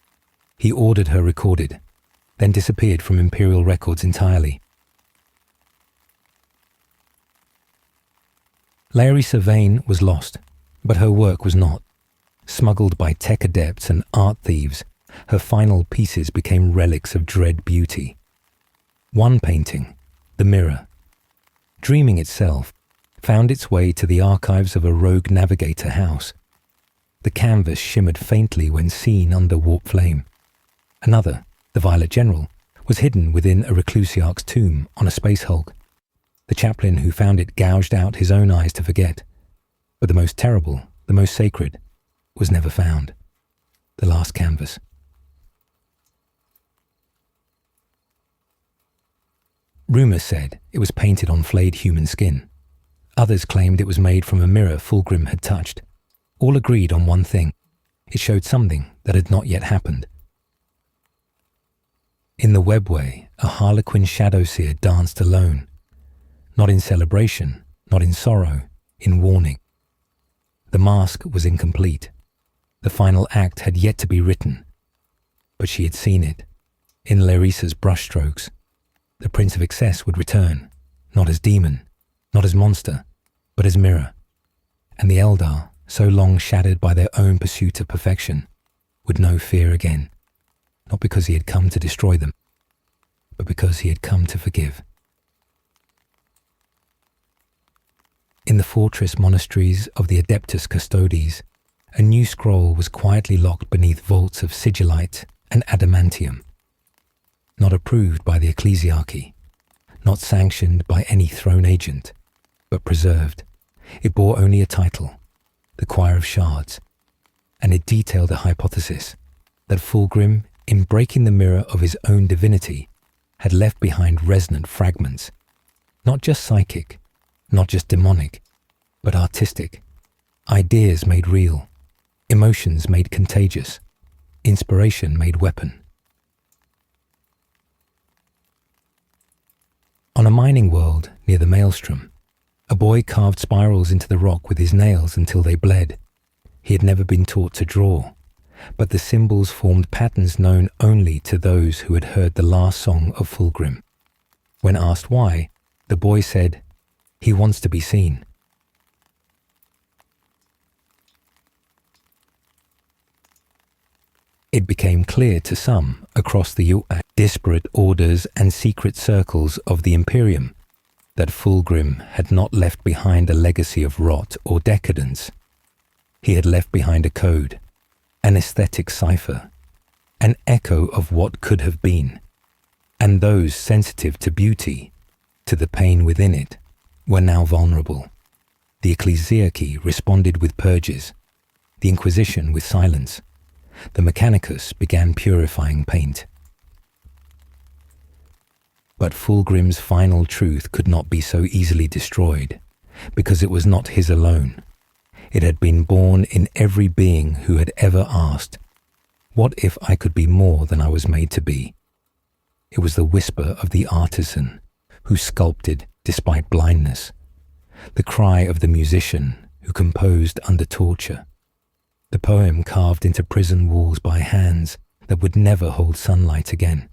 He ordered her recorded, then disappeared from Imperial records entirely. Larissa Vane was lost, but her work was not. Smuggled by tech adepts and art thieves, her final pieces became relics of dread beauty. One painting, the mirror, dreaming itself, found its way to the archives of a rogue navigator house. The canvas shimmered faintly when seen under warp flame. Another, the Violet General, was hidden within a Reclusiarch's tomb on a space hulk. The chaplain who found it gouged out his own eyes to forget. But the most terrible, the most sacred, was never found. The last canvas. Rumour said it was painted on flayed human skin. Others claimed it was made from a mirror Fulgrim had touched. All agreed on one thing. It showed something that had not yet happened. In the webway, a harlequin shadowseer danced alone. Not in celebration, not in sorrow, in warning. The mask was incomplete. The final act had yet to be written. But she had seen it. In Larissa's brushstrokes. The Prince of Excess would return, not as demon, not as monster, but as mirror. And the Eldar, so long shattered by their own pursuit of perfection, would know fear again, not because he had come to destroy them, but because he had come to forgive. In the fortress monasteries of the Adeptus Custodes, A new scroll was quietly locked beneath vaults of sigillite and adamantium. Not approved by the ecclesiarchy, not sanctioned by any throne agent, but preserved. It bore only a title, the Choir of Shards, and it detailed a hypothesis that Fulgrim, in breaking the mirror of his own divinity, had left behind resonant fragments, not just psychic, not just demonic, but artistic, ideas made real, emotions made contagious, inspiration made weapon. On a mining world near the Maelstrom, a boy carved spirals into the rock with his nails until they bled. He had never been taught to draw, but the symbols formed patterns known only to those who had heard the last song of Fulgrim. When asked why, the boy said, "He wants to be seen." It became clear to some across the disparate orders and secret circles of the Imperium that Fulgrim had not left behind a legacy of rot or decadence. He had left behind a code, an aesthetic cipher, an echo of what could have been, and those sensitive to beauty, to the pain within it, were now vulnerable. The ecclesiarchy responded with purges, the Inquisition with silence. The Mechanicus began purifying paint. But Fulgrim's final truth could not be so easily destroyed, because it was not his alone. It had been born in every being who had ever asked, "What if I could be more than I was made to be?" It was the whisper of the artisan who sculpted despite blindness, the cry of the musician who composed under torture, the poem carved into prison walls by hands that would never hold sunlight again.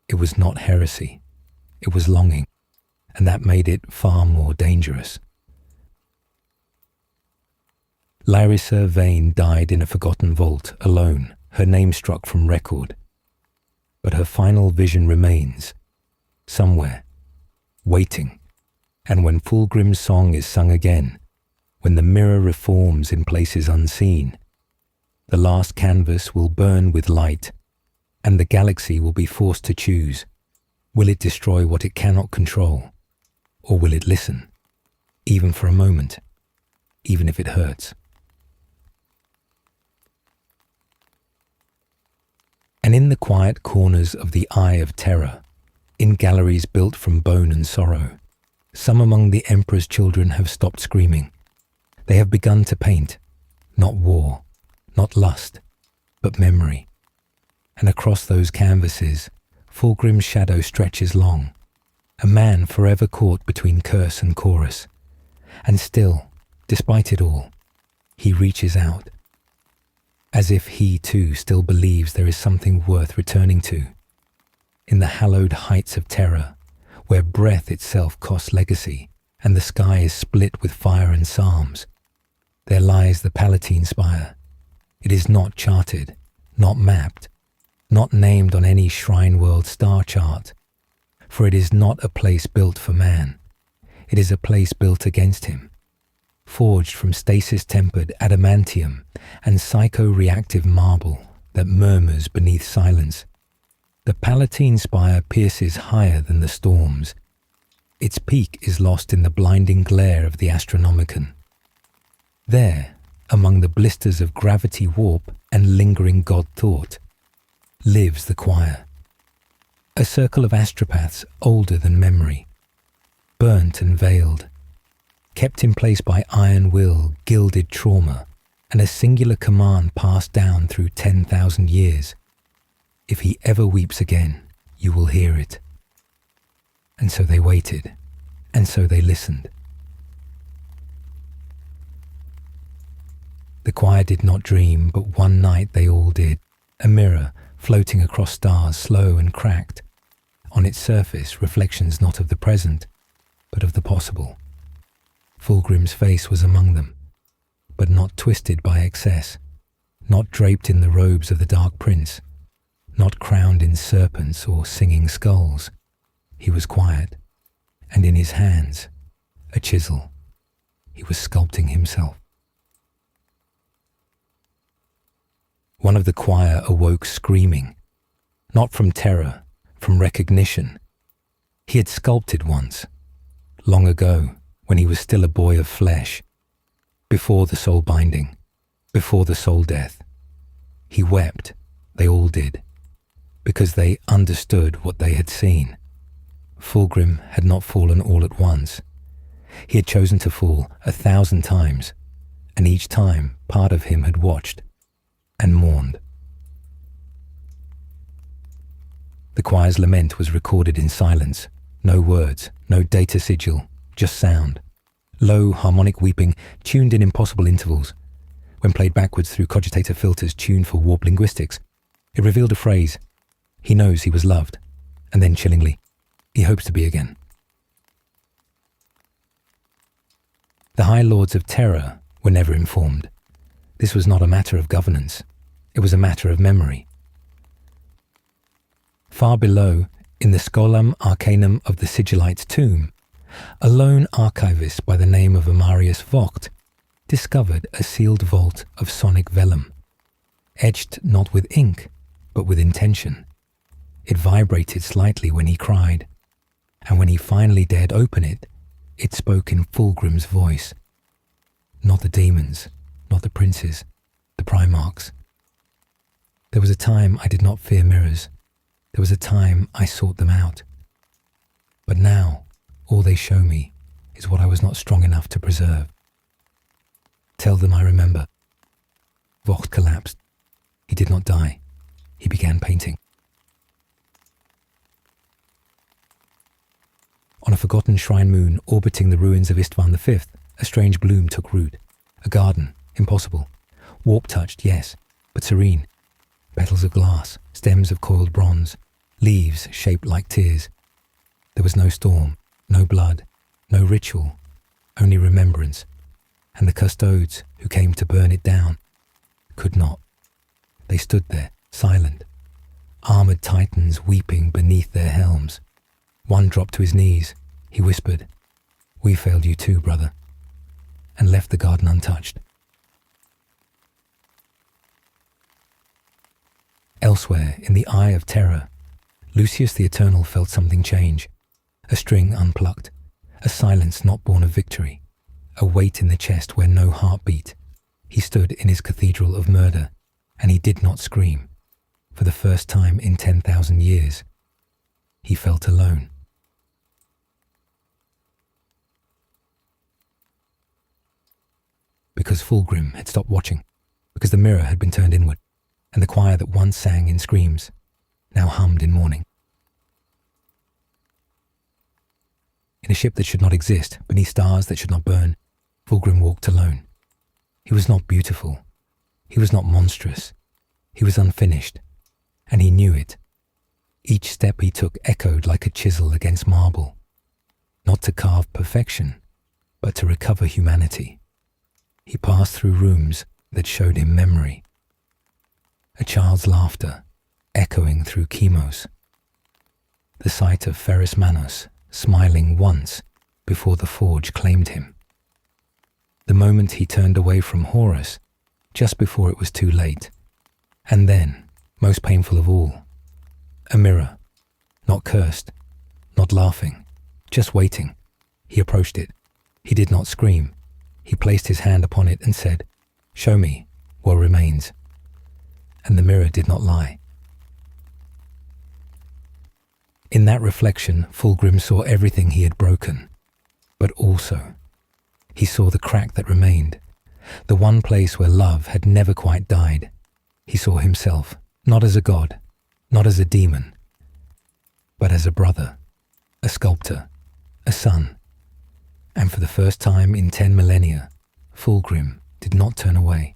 It was not heresy, it was longing, and that made it far more dangerous. Larissa Vane died in a forgotten vault, alone, her name struck from record. But her final vision remains, somewhere, waiting, and when Fulgrim's song is sung again, when the mirror reforms in places unseen, the last canvas will burn with light, and the galaxy will be forced to choose. Will it destroy what it cannot control, or will it listen, even for a moment, even if it hurts? And in the quiet corners of the Eye of Terror, in galleries built from bone and sorrow, some among the Emperor's children have stopped screaming. They have begun to paint, not war, not lust, but memory. And across those canvases, Fulgrim's shadow stretches long, a man forever caught between curse and chorus. And still, despite it all, he reaches out, as if he too still believes there is something worth returning to. In the hallowed heights of terror, where breath itself costs legacy, and the sky is split with fire and psalms, there lies the Palatine Spire. It is not charted, not mapped, not named on any Shrine World star chart, for it is not a place built for man. It is a place built against him, forged from stasis-tempered adamantium and psycho-reactive marble that murmurs beneath silence. The Palatine Spire pierces higher than the storms. Its peak is lost in the blinding glare of the Astronomicon. There, among the blisters of gravity warp and lingering god thought, lives the choir. A circle of astropaths older than memory, burnt and veiled, kept in place by iron will, gilded trauma, and a singular command passed down through 10,000 years. If he ever weeps again, you will hear it. And so they waited, and so they listened. The choir did not dream, but one night they all did. A mirror floating across stars, slow and cracked. On its surface, reflections not of the present, but of the possible. Fulgrim's face was among them, but not twisted by excess, not draped in the robes of the Dark Prince, not crowned in serpents or singing skulls. He was quiet, and in his hands, a chisel. He was sculpting himself. One of the choir awoke screaming, not from terror, from recognition. He had sculpted once, long ago, when he was still a boy of flesh, before the soul binding, before the soul death. He wept, they all did, because they understood what they had seen. Fulgrim had not fallen all at once. He had chosen to fall 1,000 times, and each time part of him had watched and mourned. The choir's lament was recorded in silence. No words, no data sigil, just sound. Low harmonic weeping, tuned in impossible intervals. When played backwards through cogitator filters tuned for warp linguistics, it revealed a phrase. He knows he was loved. And then chillingly, he hopes to be again. The High Lords of Terror were never informed. This was not a matter of governance. It was a matter of memory. Far below, in the Scholam Arcanum of the Sigillite's tomb, a lone archivist by the name of Amarius Vogt discovered a sealed vault of sonic vellum, etched not with ink, but with intention. It vibrated slightly when he cried, and when he finally dared open it, it spoke in Fulgrim's voice. Not the demons, not the princes, the Primarchs. There was a time I did not fear mirrors. There was a time I sought them out. But now, all they show me is what I was not strong enough to preserve. Tell them I remember. Vogt collapsed. He did not die. He began painting. On a forgotten shrine moon orbiting the ruins of Istvan V, a strange bloom took root. A garden, impossible. Warp-touched, yes, but serene. Petals of glass, stems of coiled bronze, leaves shaped like tears. There was no storm, no blood, no ritual, only remembrance. And the custodes who came to burn it down could not. They stood there, silent, armoured titans weeping beneath their helms. One dropped to his knees. He whispered, "We failed you too, brother," and left the garden untouched. Elsewhere, in the Eye of Terror, Lucius the Eternal felt something change. A string unplucked, a silence not born of victory, a weight in the chest where no heart beat. He stood in his cathedral of murder, and he did not scream. For the first time in 10,000 years, he felt alone. Because Fulgrim had stopped watching, because the mirror had been turned inward, and the choir that once sang in screams now hummed in mourning. In a ship that should not exist, beneath stars that should not burn, Fulgrim walked alone. He was not beautiful. He was not monstrous. He was unfinished, and he knew it. Each step he took echoed like a chisel against marble, not to carve perfection, but to recover humanity. He passed through rooms that showed him memory. A child's laughter echoing through chemos. The sight of Ferrus Manos smiling once before the forge claimed him. The moment he turned away from Horus, just before it was too late. And then, most painful of all, a mirror, not cursed, not laughing, just waiting. He approached it. He did not scream. He placed his hand upon it and said, "Show me what remains." And the mirror did not lie. In that reflection, Fulgrim saw everything he had broken, but also he saw the crack that remained, the one place where love had never quite died. He saw himself, not as a god, not as a demon, but as a brother, a sculptor, a son. And for the first time in 10 millennia, Fulgrim did not turn away.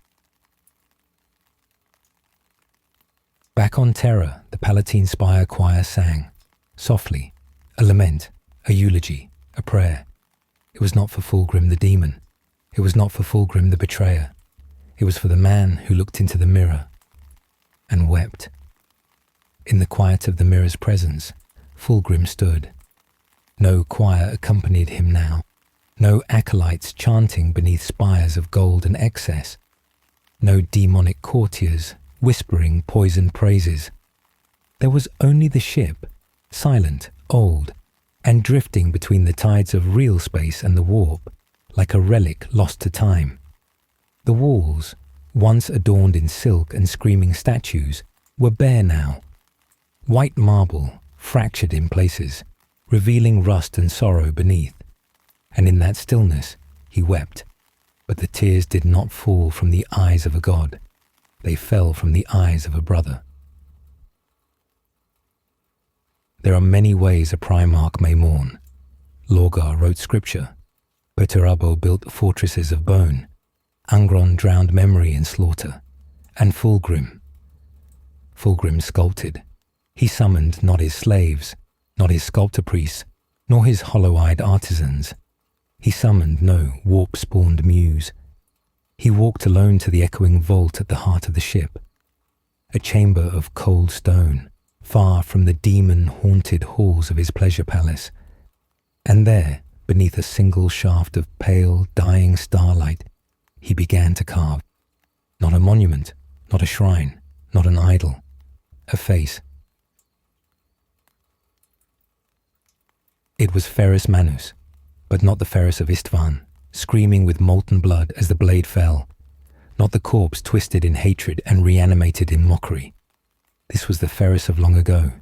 Back on Terra, the Palatine Spire choir sang, softly, a lament, a eulogy, a prayer. It was not for Fulgrim the demon. It was not for Fulgrim the betrayer. It was for the man who looked into the mirror and wept. In the quiet of the mirror's presence, Fulgrim stood. No choir accompanied him now. No acolytes chanting beneath spires of gold and excess. No demonic courtiers whispering poisoned praises. There was only the ship, silent, old, and drifting between the tides of real space and the warp, like a relic lost to time. The walls, once adorned in silk and screaming statues, were bare now. White marble, fractured in places, revealing rust and sorrow beneath. And in that stillness, he wept. But the tears did not fall from the eyes of a god. They fell from the eyes of a brother. There are many ways a Primarch may mourn. Lorgar wrote scripture. Perturabo built fortresses of bone. Angron drowned memory in slaughter. And Fulgrim sculpted. He summoned not his slaves, not his sculptor priests, nor his hollow-eyed artisans. He summoned no warp-spawned muse. He walked alone to the echoing vault at the heart of the ship, a chamber of cold stone, far from the demon-haunted halls of his pleasure palace. And there, beneath a single shaft of pale, dying starlight, he began to carve. Not a monument, not a shrine, not an idol, a face. It was Ferrus Manus, but not the Ferrus of Istvan, screaming with molten blood as the blade fell, not the corpse twisted in hatred and reanimated in mockery. This was the Ferrus of long ago,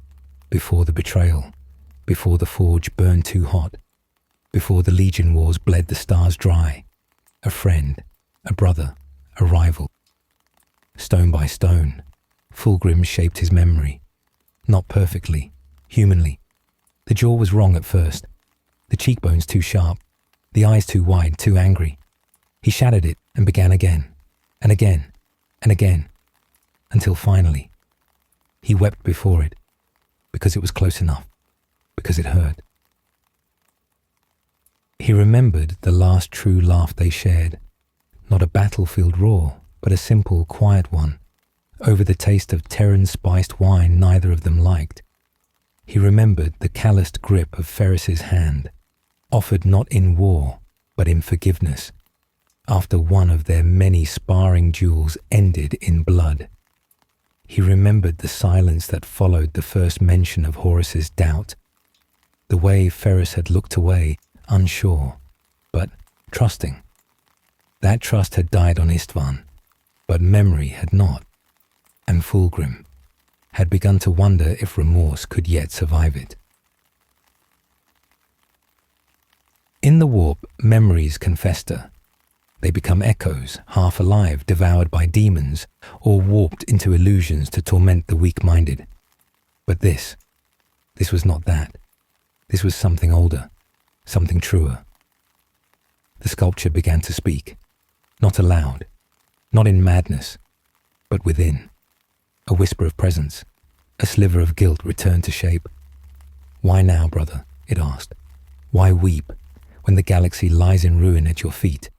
before the betrayal, before the forge burned too hot, before the Legion Wars bled the stars dry, a friend, a brother, a rival. Stone by stone, Fulgrim shaped his memory, not perfectly, humanly. The jaw was wrong at first, the cheekbones too sharp, the eyes too wide, too angry. He shattered it and began again, and again, and again, until finally, he wept before it, because it was close enough, because it hurt. He remembered the last true laugh they shared, not a battlefield roar, but a simple, quiet one, over the taste of Terran-spiced wine neither of them liked. He remembered the calloused grip of Ferrus's hand, offered not in war, but in forgiveness, after one of their many sparring duels ended in blood. He remembered the silence that followed the first mention of Horus's doubt, the way Ferrus had looked away, unsure, but trusting. That trust had died on Istvan, but memory had not, and Fulgrim had begun to wonder if remorse could yet survive it. In the warp, memories can fester. They become echoes, half alive, devoured by demons, or warped into illusions to torment the weak-minded. But this was not that. This was something older, something truer. The sculpture began to speak, not aloud, not in madness, but within. A whisper of presence, a sliver of guilt returned to shape. Why now, brother? It asked. Why weep when the galaxy lies in ruin at your feet?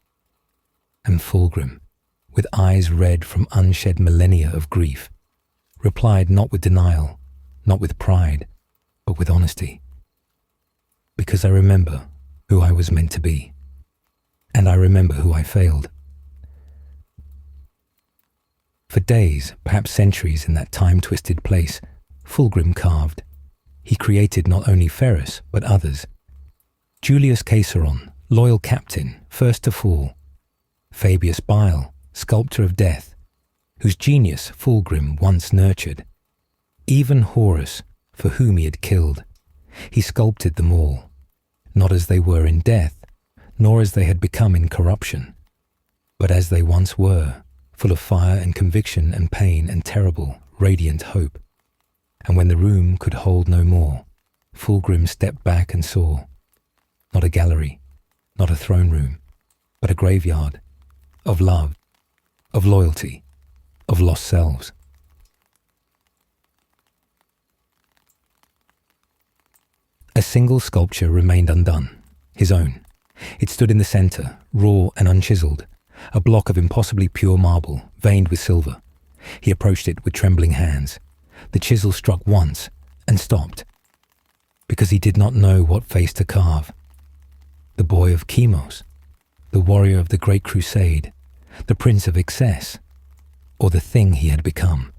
And Fulgrim, with eyes red from unshed millennia of grief, replied not with denial, not with pride, but with honesty. Because I remember who I was meant to be, and I remember who I failed. For days, perhaps centuries in that time-twisted place, Fulgrim carved. He created not only Ferrus, but others. Julius Caesaron, loyal captain, first to fall. Fabius Bile, sculptor of death, whose genius Fulgrim once nurtured. Even Horus, for whom he had killed. He sculpted them all, not as they were in death, nor as they had become in corruption, but as they once were, full of fire and conviction and pain and terrible, radiant hope. And when the room could hold no more, Fulgrim stepped back and saw, not a gallery, not a throne room, but a graveyard, of love, of loyalty, of lost selves. A single sculpture remained undone, his own. It stood in the centre, raw and unchiseled, a block of impossibly pure marble, veined with silver. He approached it with trembling hands. The chisel struck once and stopped, because he did not know what face to carve. The boy of Chemos, the warrior of the Great Crusade, the prince of excess, or the thing he had become,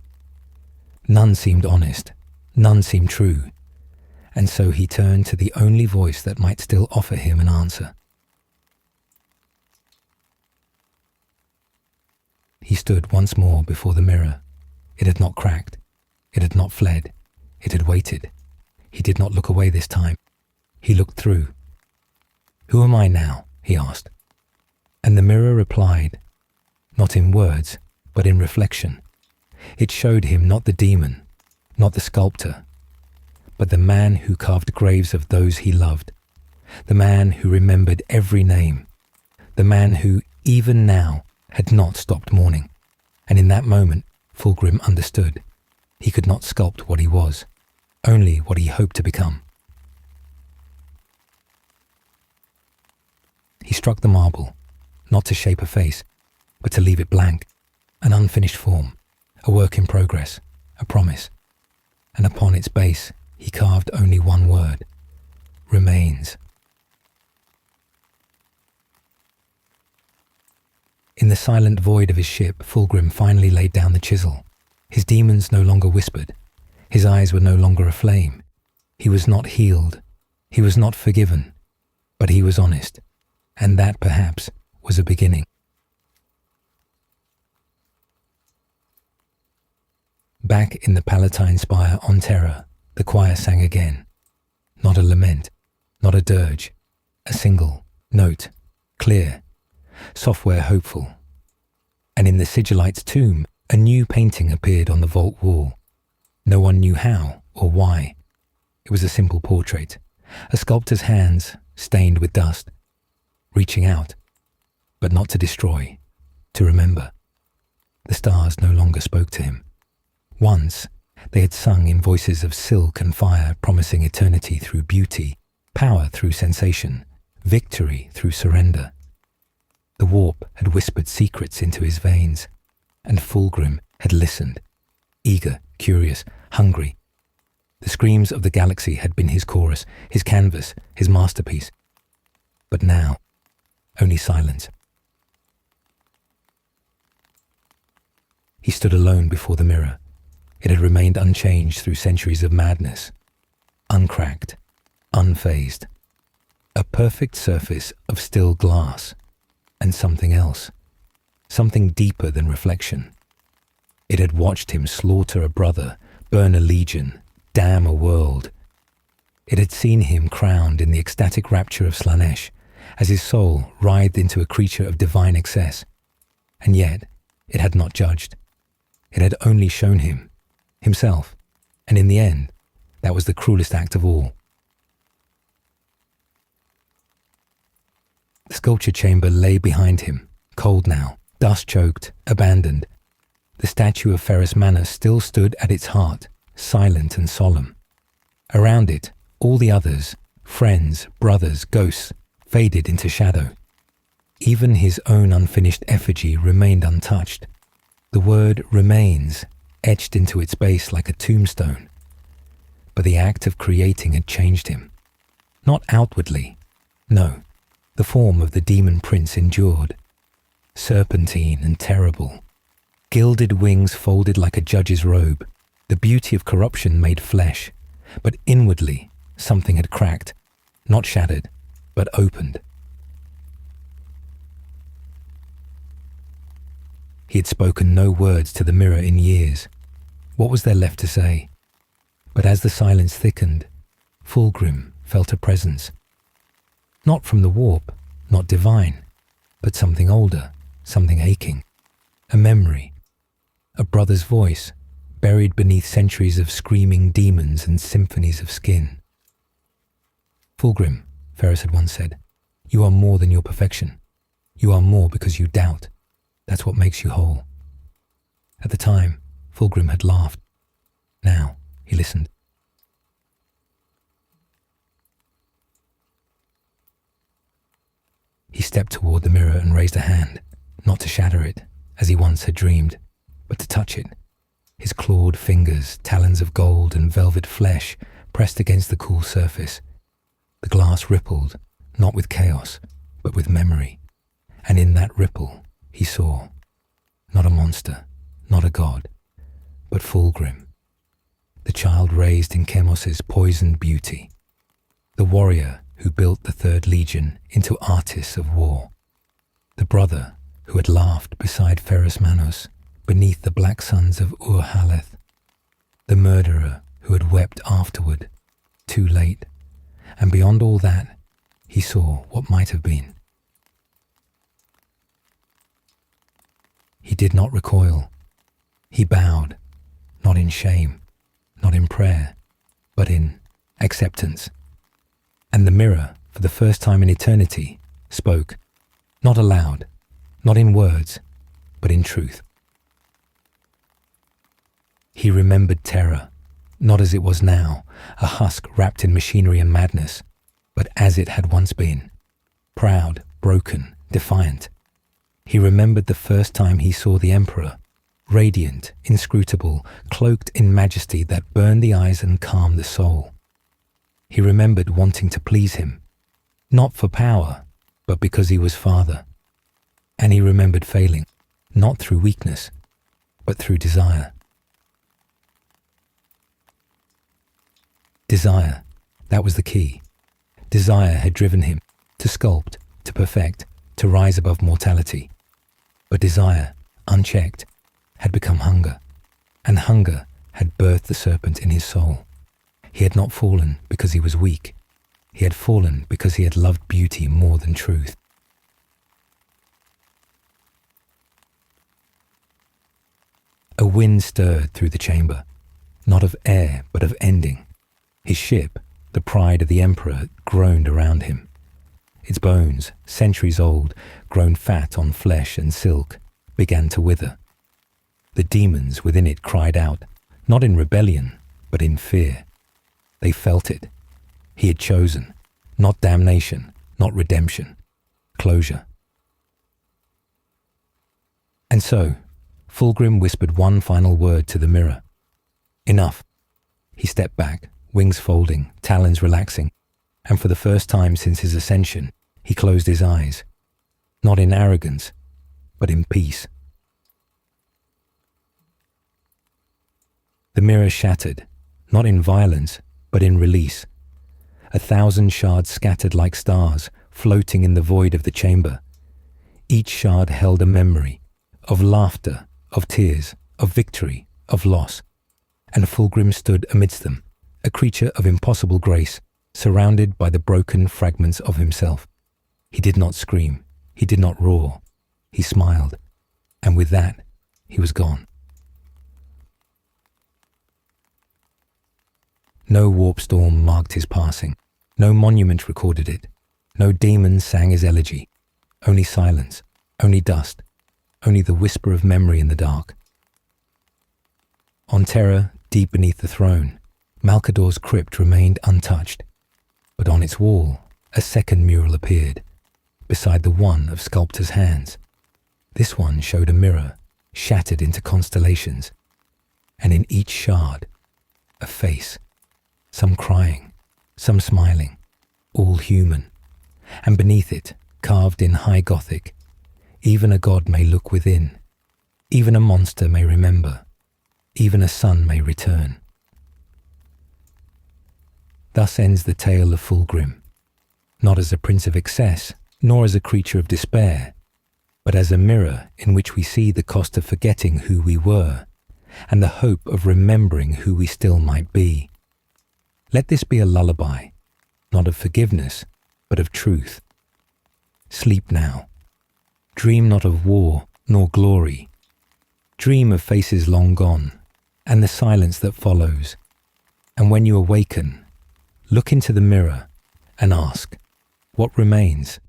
None seemed honest, none seemed true, and so he turned to the only voice that might still offer him an answer. He stood once more before the mirror. It had not cracked. It had not fled. It had waited. He did not look away this time. He looked through. "Who am I now?" he asked. And the mirror replied, not in words, but in reflection. It showed him not the demon, not the sculptor, but the man who carved graves of those he loved, the man who remembered every name, the man who, even now, had not stopped mourning. And in that moment, Fulgrim understood. He could not sculpt what he was, only what he hoped to become. He struck the marble, not to shape a face, but to leave it blank, an unfinished form, a work in progress, a promise. And upon its base, he carved only one word: remains. In the silent void of his ship, Fulgrim finally laid down the chisel. His demons no longer whispered. His eyes were no longer aflame. He was not healed. He was not forgiven. But he was honest. And that, perhaps, was a beginning. Back in the Palatine Spire on Terra, the choir sang again. Not a lament, not a dirge, a single note, clear, software hopeful. And in the Sigillite's tomb, a new painting appeared on the vault wall. No one knew how or why. It was a simple portrait, a sculptor's hands stained with dust, reaching out, but not to destroy, to remember. The stars no longer spoke to him. Once, they had sung in voices of silk and fire, promising eternity through beauty, power through sensation, victory through surrender. The warp had whispered secrets into his veins, and Fulgrim had listened, eager, curious, hungry. The screams of the galaxy had been his chorus, his canvas, his masterpiece. But now, only silence. He stood alone before the mirror. It had remained unchanged through centuries of madness, uncracked, unfazed. A perfect surface of still glass, and something else, something deeper than reflection. It had watched him slaughter a brother, burn a legion, damn a world. It had seen him crowned in the ecstatic rapture of Slanesh, as his soul writhed into a creature of divine excess. And yet, it had not judged. It had only shown him, himself, and in the end, that was the cruelest act of all. The sculpture chamber lay behind him, cold now, dust-choked, abandoned. The statue of Ferrus Manus still stood at its heart, silent and solemn. Around it, all the others, friends, brothers, ghosts, faded into shadow. Even his own unfinished effigy remained untouched. The word remains etched into its base like a tombstone. But the act of creating had changed him. Not outwardly, no. The form of the demon prince endured, serpentine and terrible. Gilded wings folded like a judge's robe, the beauty of corruption made flesh, but inwardly something had cracked, not shattered, but opened. He had spoken no words to the mirror in years. What was there left to say? But as the silence thickened, Fulgrim felt a presence. Not from the warp, not divine, but something older, something aching. A memory, a brother's voice, buried beneath centuries of screaming demons and symphonies of skin. Fulgrim, Ferrus had once said, you are more than your perfection. You are more because you doubt. That's what makes you whole. At the time, Fulgrim had laughed. Now, he listened. He stepped toward the mirror and raised a hand, not to shatter it, as he once had dreamed, but to touch it. His clawed fingers, talons of gold and velvet flesh, pressed against the cool surface. The glass rippled, not with chaos, but with memory. And in that ripple, he saw, not a monster, not a god, but Fulgrim, the child raised in Chemos's poisoned beauty, the warrior who built the Third Legion into artists of war, the brother who had laughed beside Ferrus Manos beneath the black suns of Ur-Haleth, the murderer who had wept afterward, too late, and beyond all that, he saw what might have been. He did not recoil. He bowed, not in shame, not in prayer, but in acceptance. And the mirror, for the first time in eternity, spoke, not aloud, not in words, but in truth. He remembered terror, not as it was now, a husk wrapped in machinery and madness, but as it had once been, proud, broken, defiant. He remembered the first time he saw the Emperor, radiant, inscrutable, cloaked in majesty that burned the eyes and calmed the soul. He remembered wanting to please him, not for power, but because he was father. And he remembered failing, not through weakness, but through desire. Desire, that was the key. Desire had driven him to sculpt, to perfect, to rise above mortality. But desire, unchecked, had become hunger, and hunger had birthed the serpent in his soul. He had not fallen because he was weak. He had fallen because he had loved beauty more than truth. A wind stirred through the chamber, not of air but of ending. His ship, the pride of the Emperor, groaned around him. Its bones, centuries old, grown fat on flesh and silk, began to wither. The demons within it cried out, not in rebellion, but in fear. They felt it. He had chosen, not damnation, not redemption, closure. And so, Fulgrim whispered one final word to the mirror. Enough. He stepped back, wings folding, talons relaxing, and for the first time since his ascension, he closed his eyes, not in arrogance, but in peace. The mirror shattered, not in violence, but in release. 1,000 shards scattered like stars, floating in the void of the chamber. Each shard held a memory of laughter, of tears, of victory, of loss, and Fulgrim stood amidst them, a creature of impossible grace, surrounded by the broken fragments of himself. He did not scream, he did not roar, he smiled, and with that, he was gone. No warp storm marked his passing, no monument recorded it, no demon sang his elegy, only silence, only dust, only the whisper of memory in the dark. On Terra, deep beneath the throne, Malcador's crypt remained untouched, but on its wall, a second mural appeared, beside the one of sculptor's hands. This one showed a mirror, shattered into constellations, and in each shard, a face, some crying, some smiling, all human, and beneath it, carved in high Gothic, even a god may look within, even a monster may remember, even a son may return. Thus ends the tale of Fulgrim, not as a prince of excess, nor as a creature of despair, but as a mirror in which we see the cost of forgetting who we were, and the hope of remembering who we still might be. Let this be a lullaby, not of forgiveness, but of truth. Sleep now. Dream not of war nor glory. Dream of faces long gone, and the silence that follows. And when you awaken, look into the mirror and ask, what remains?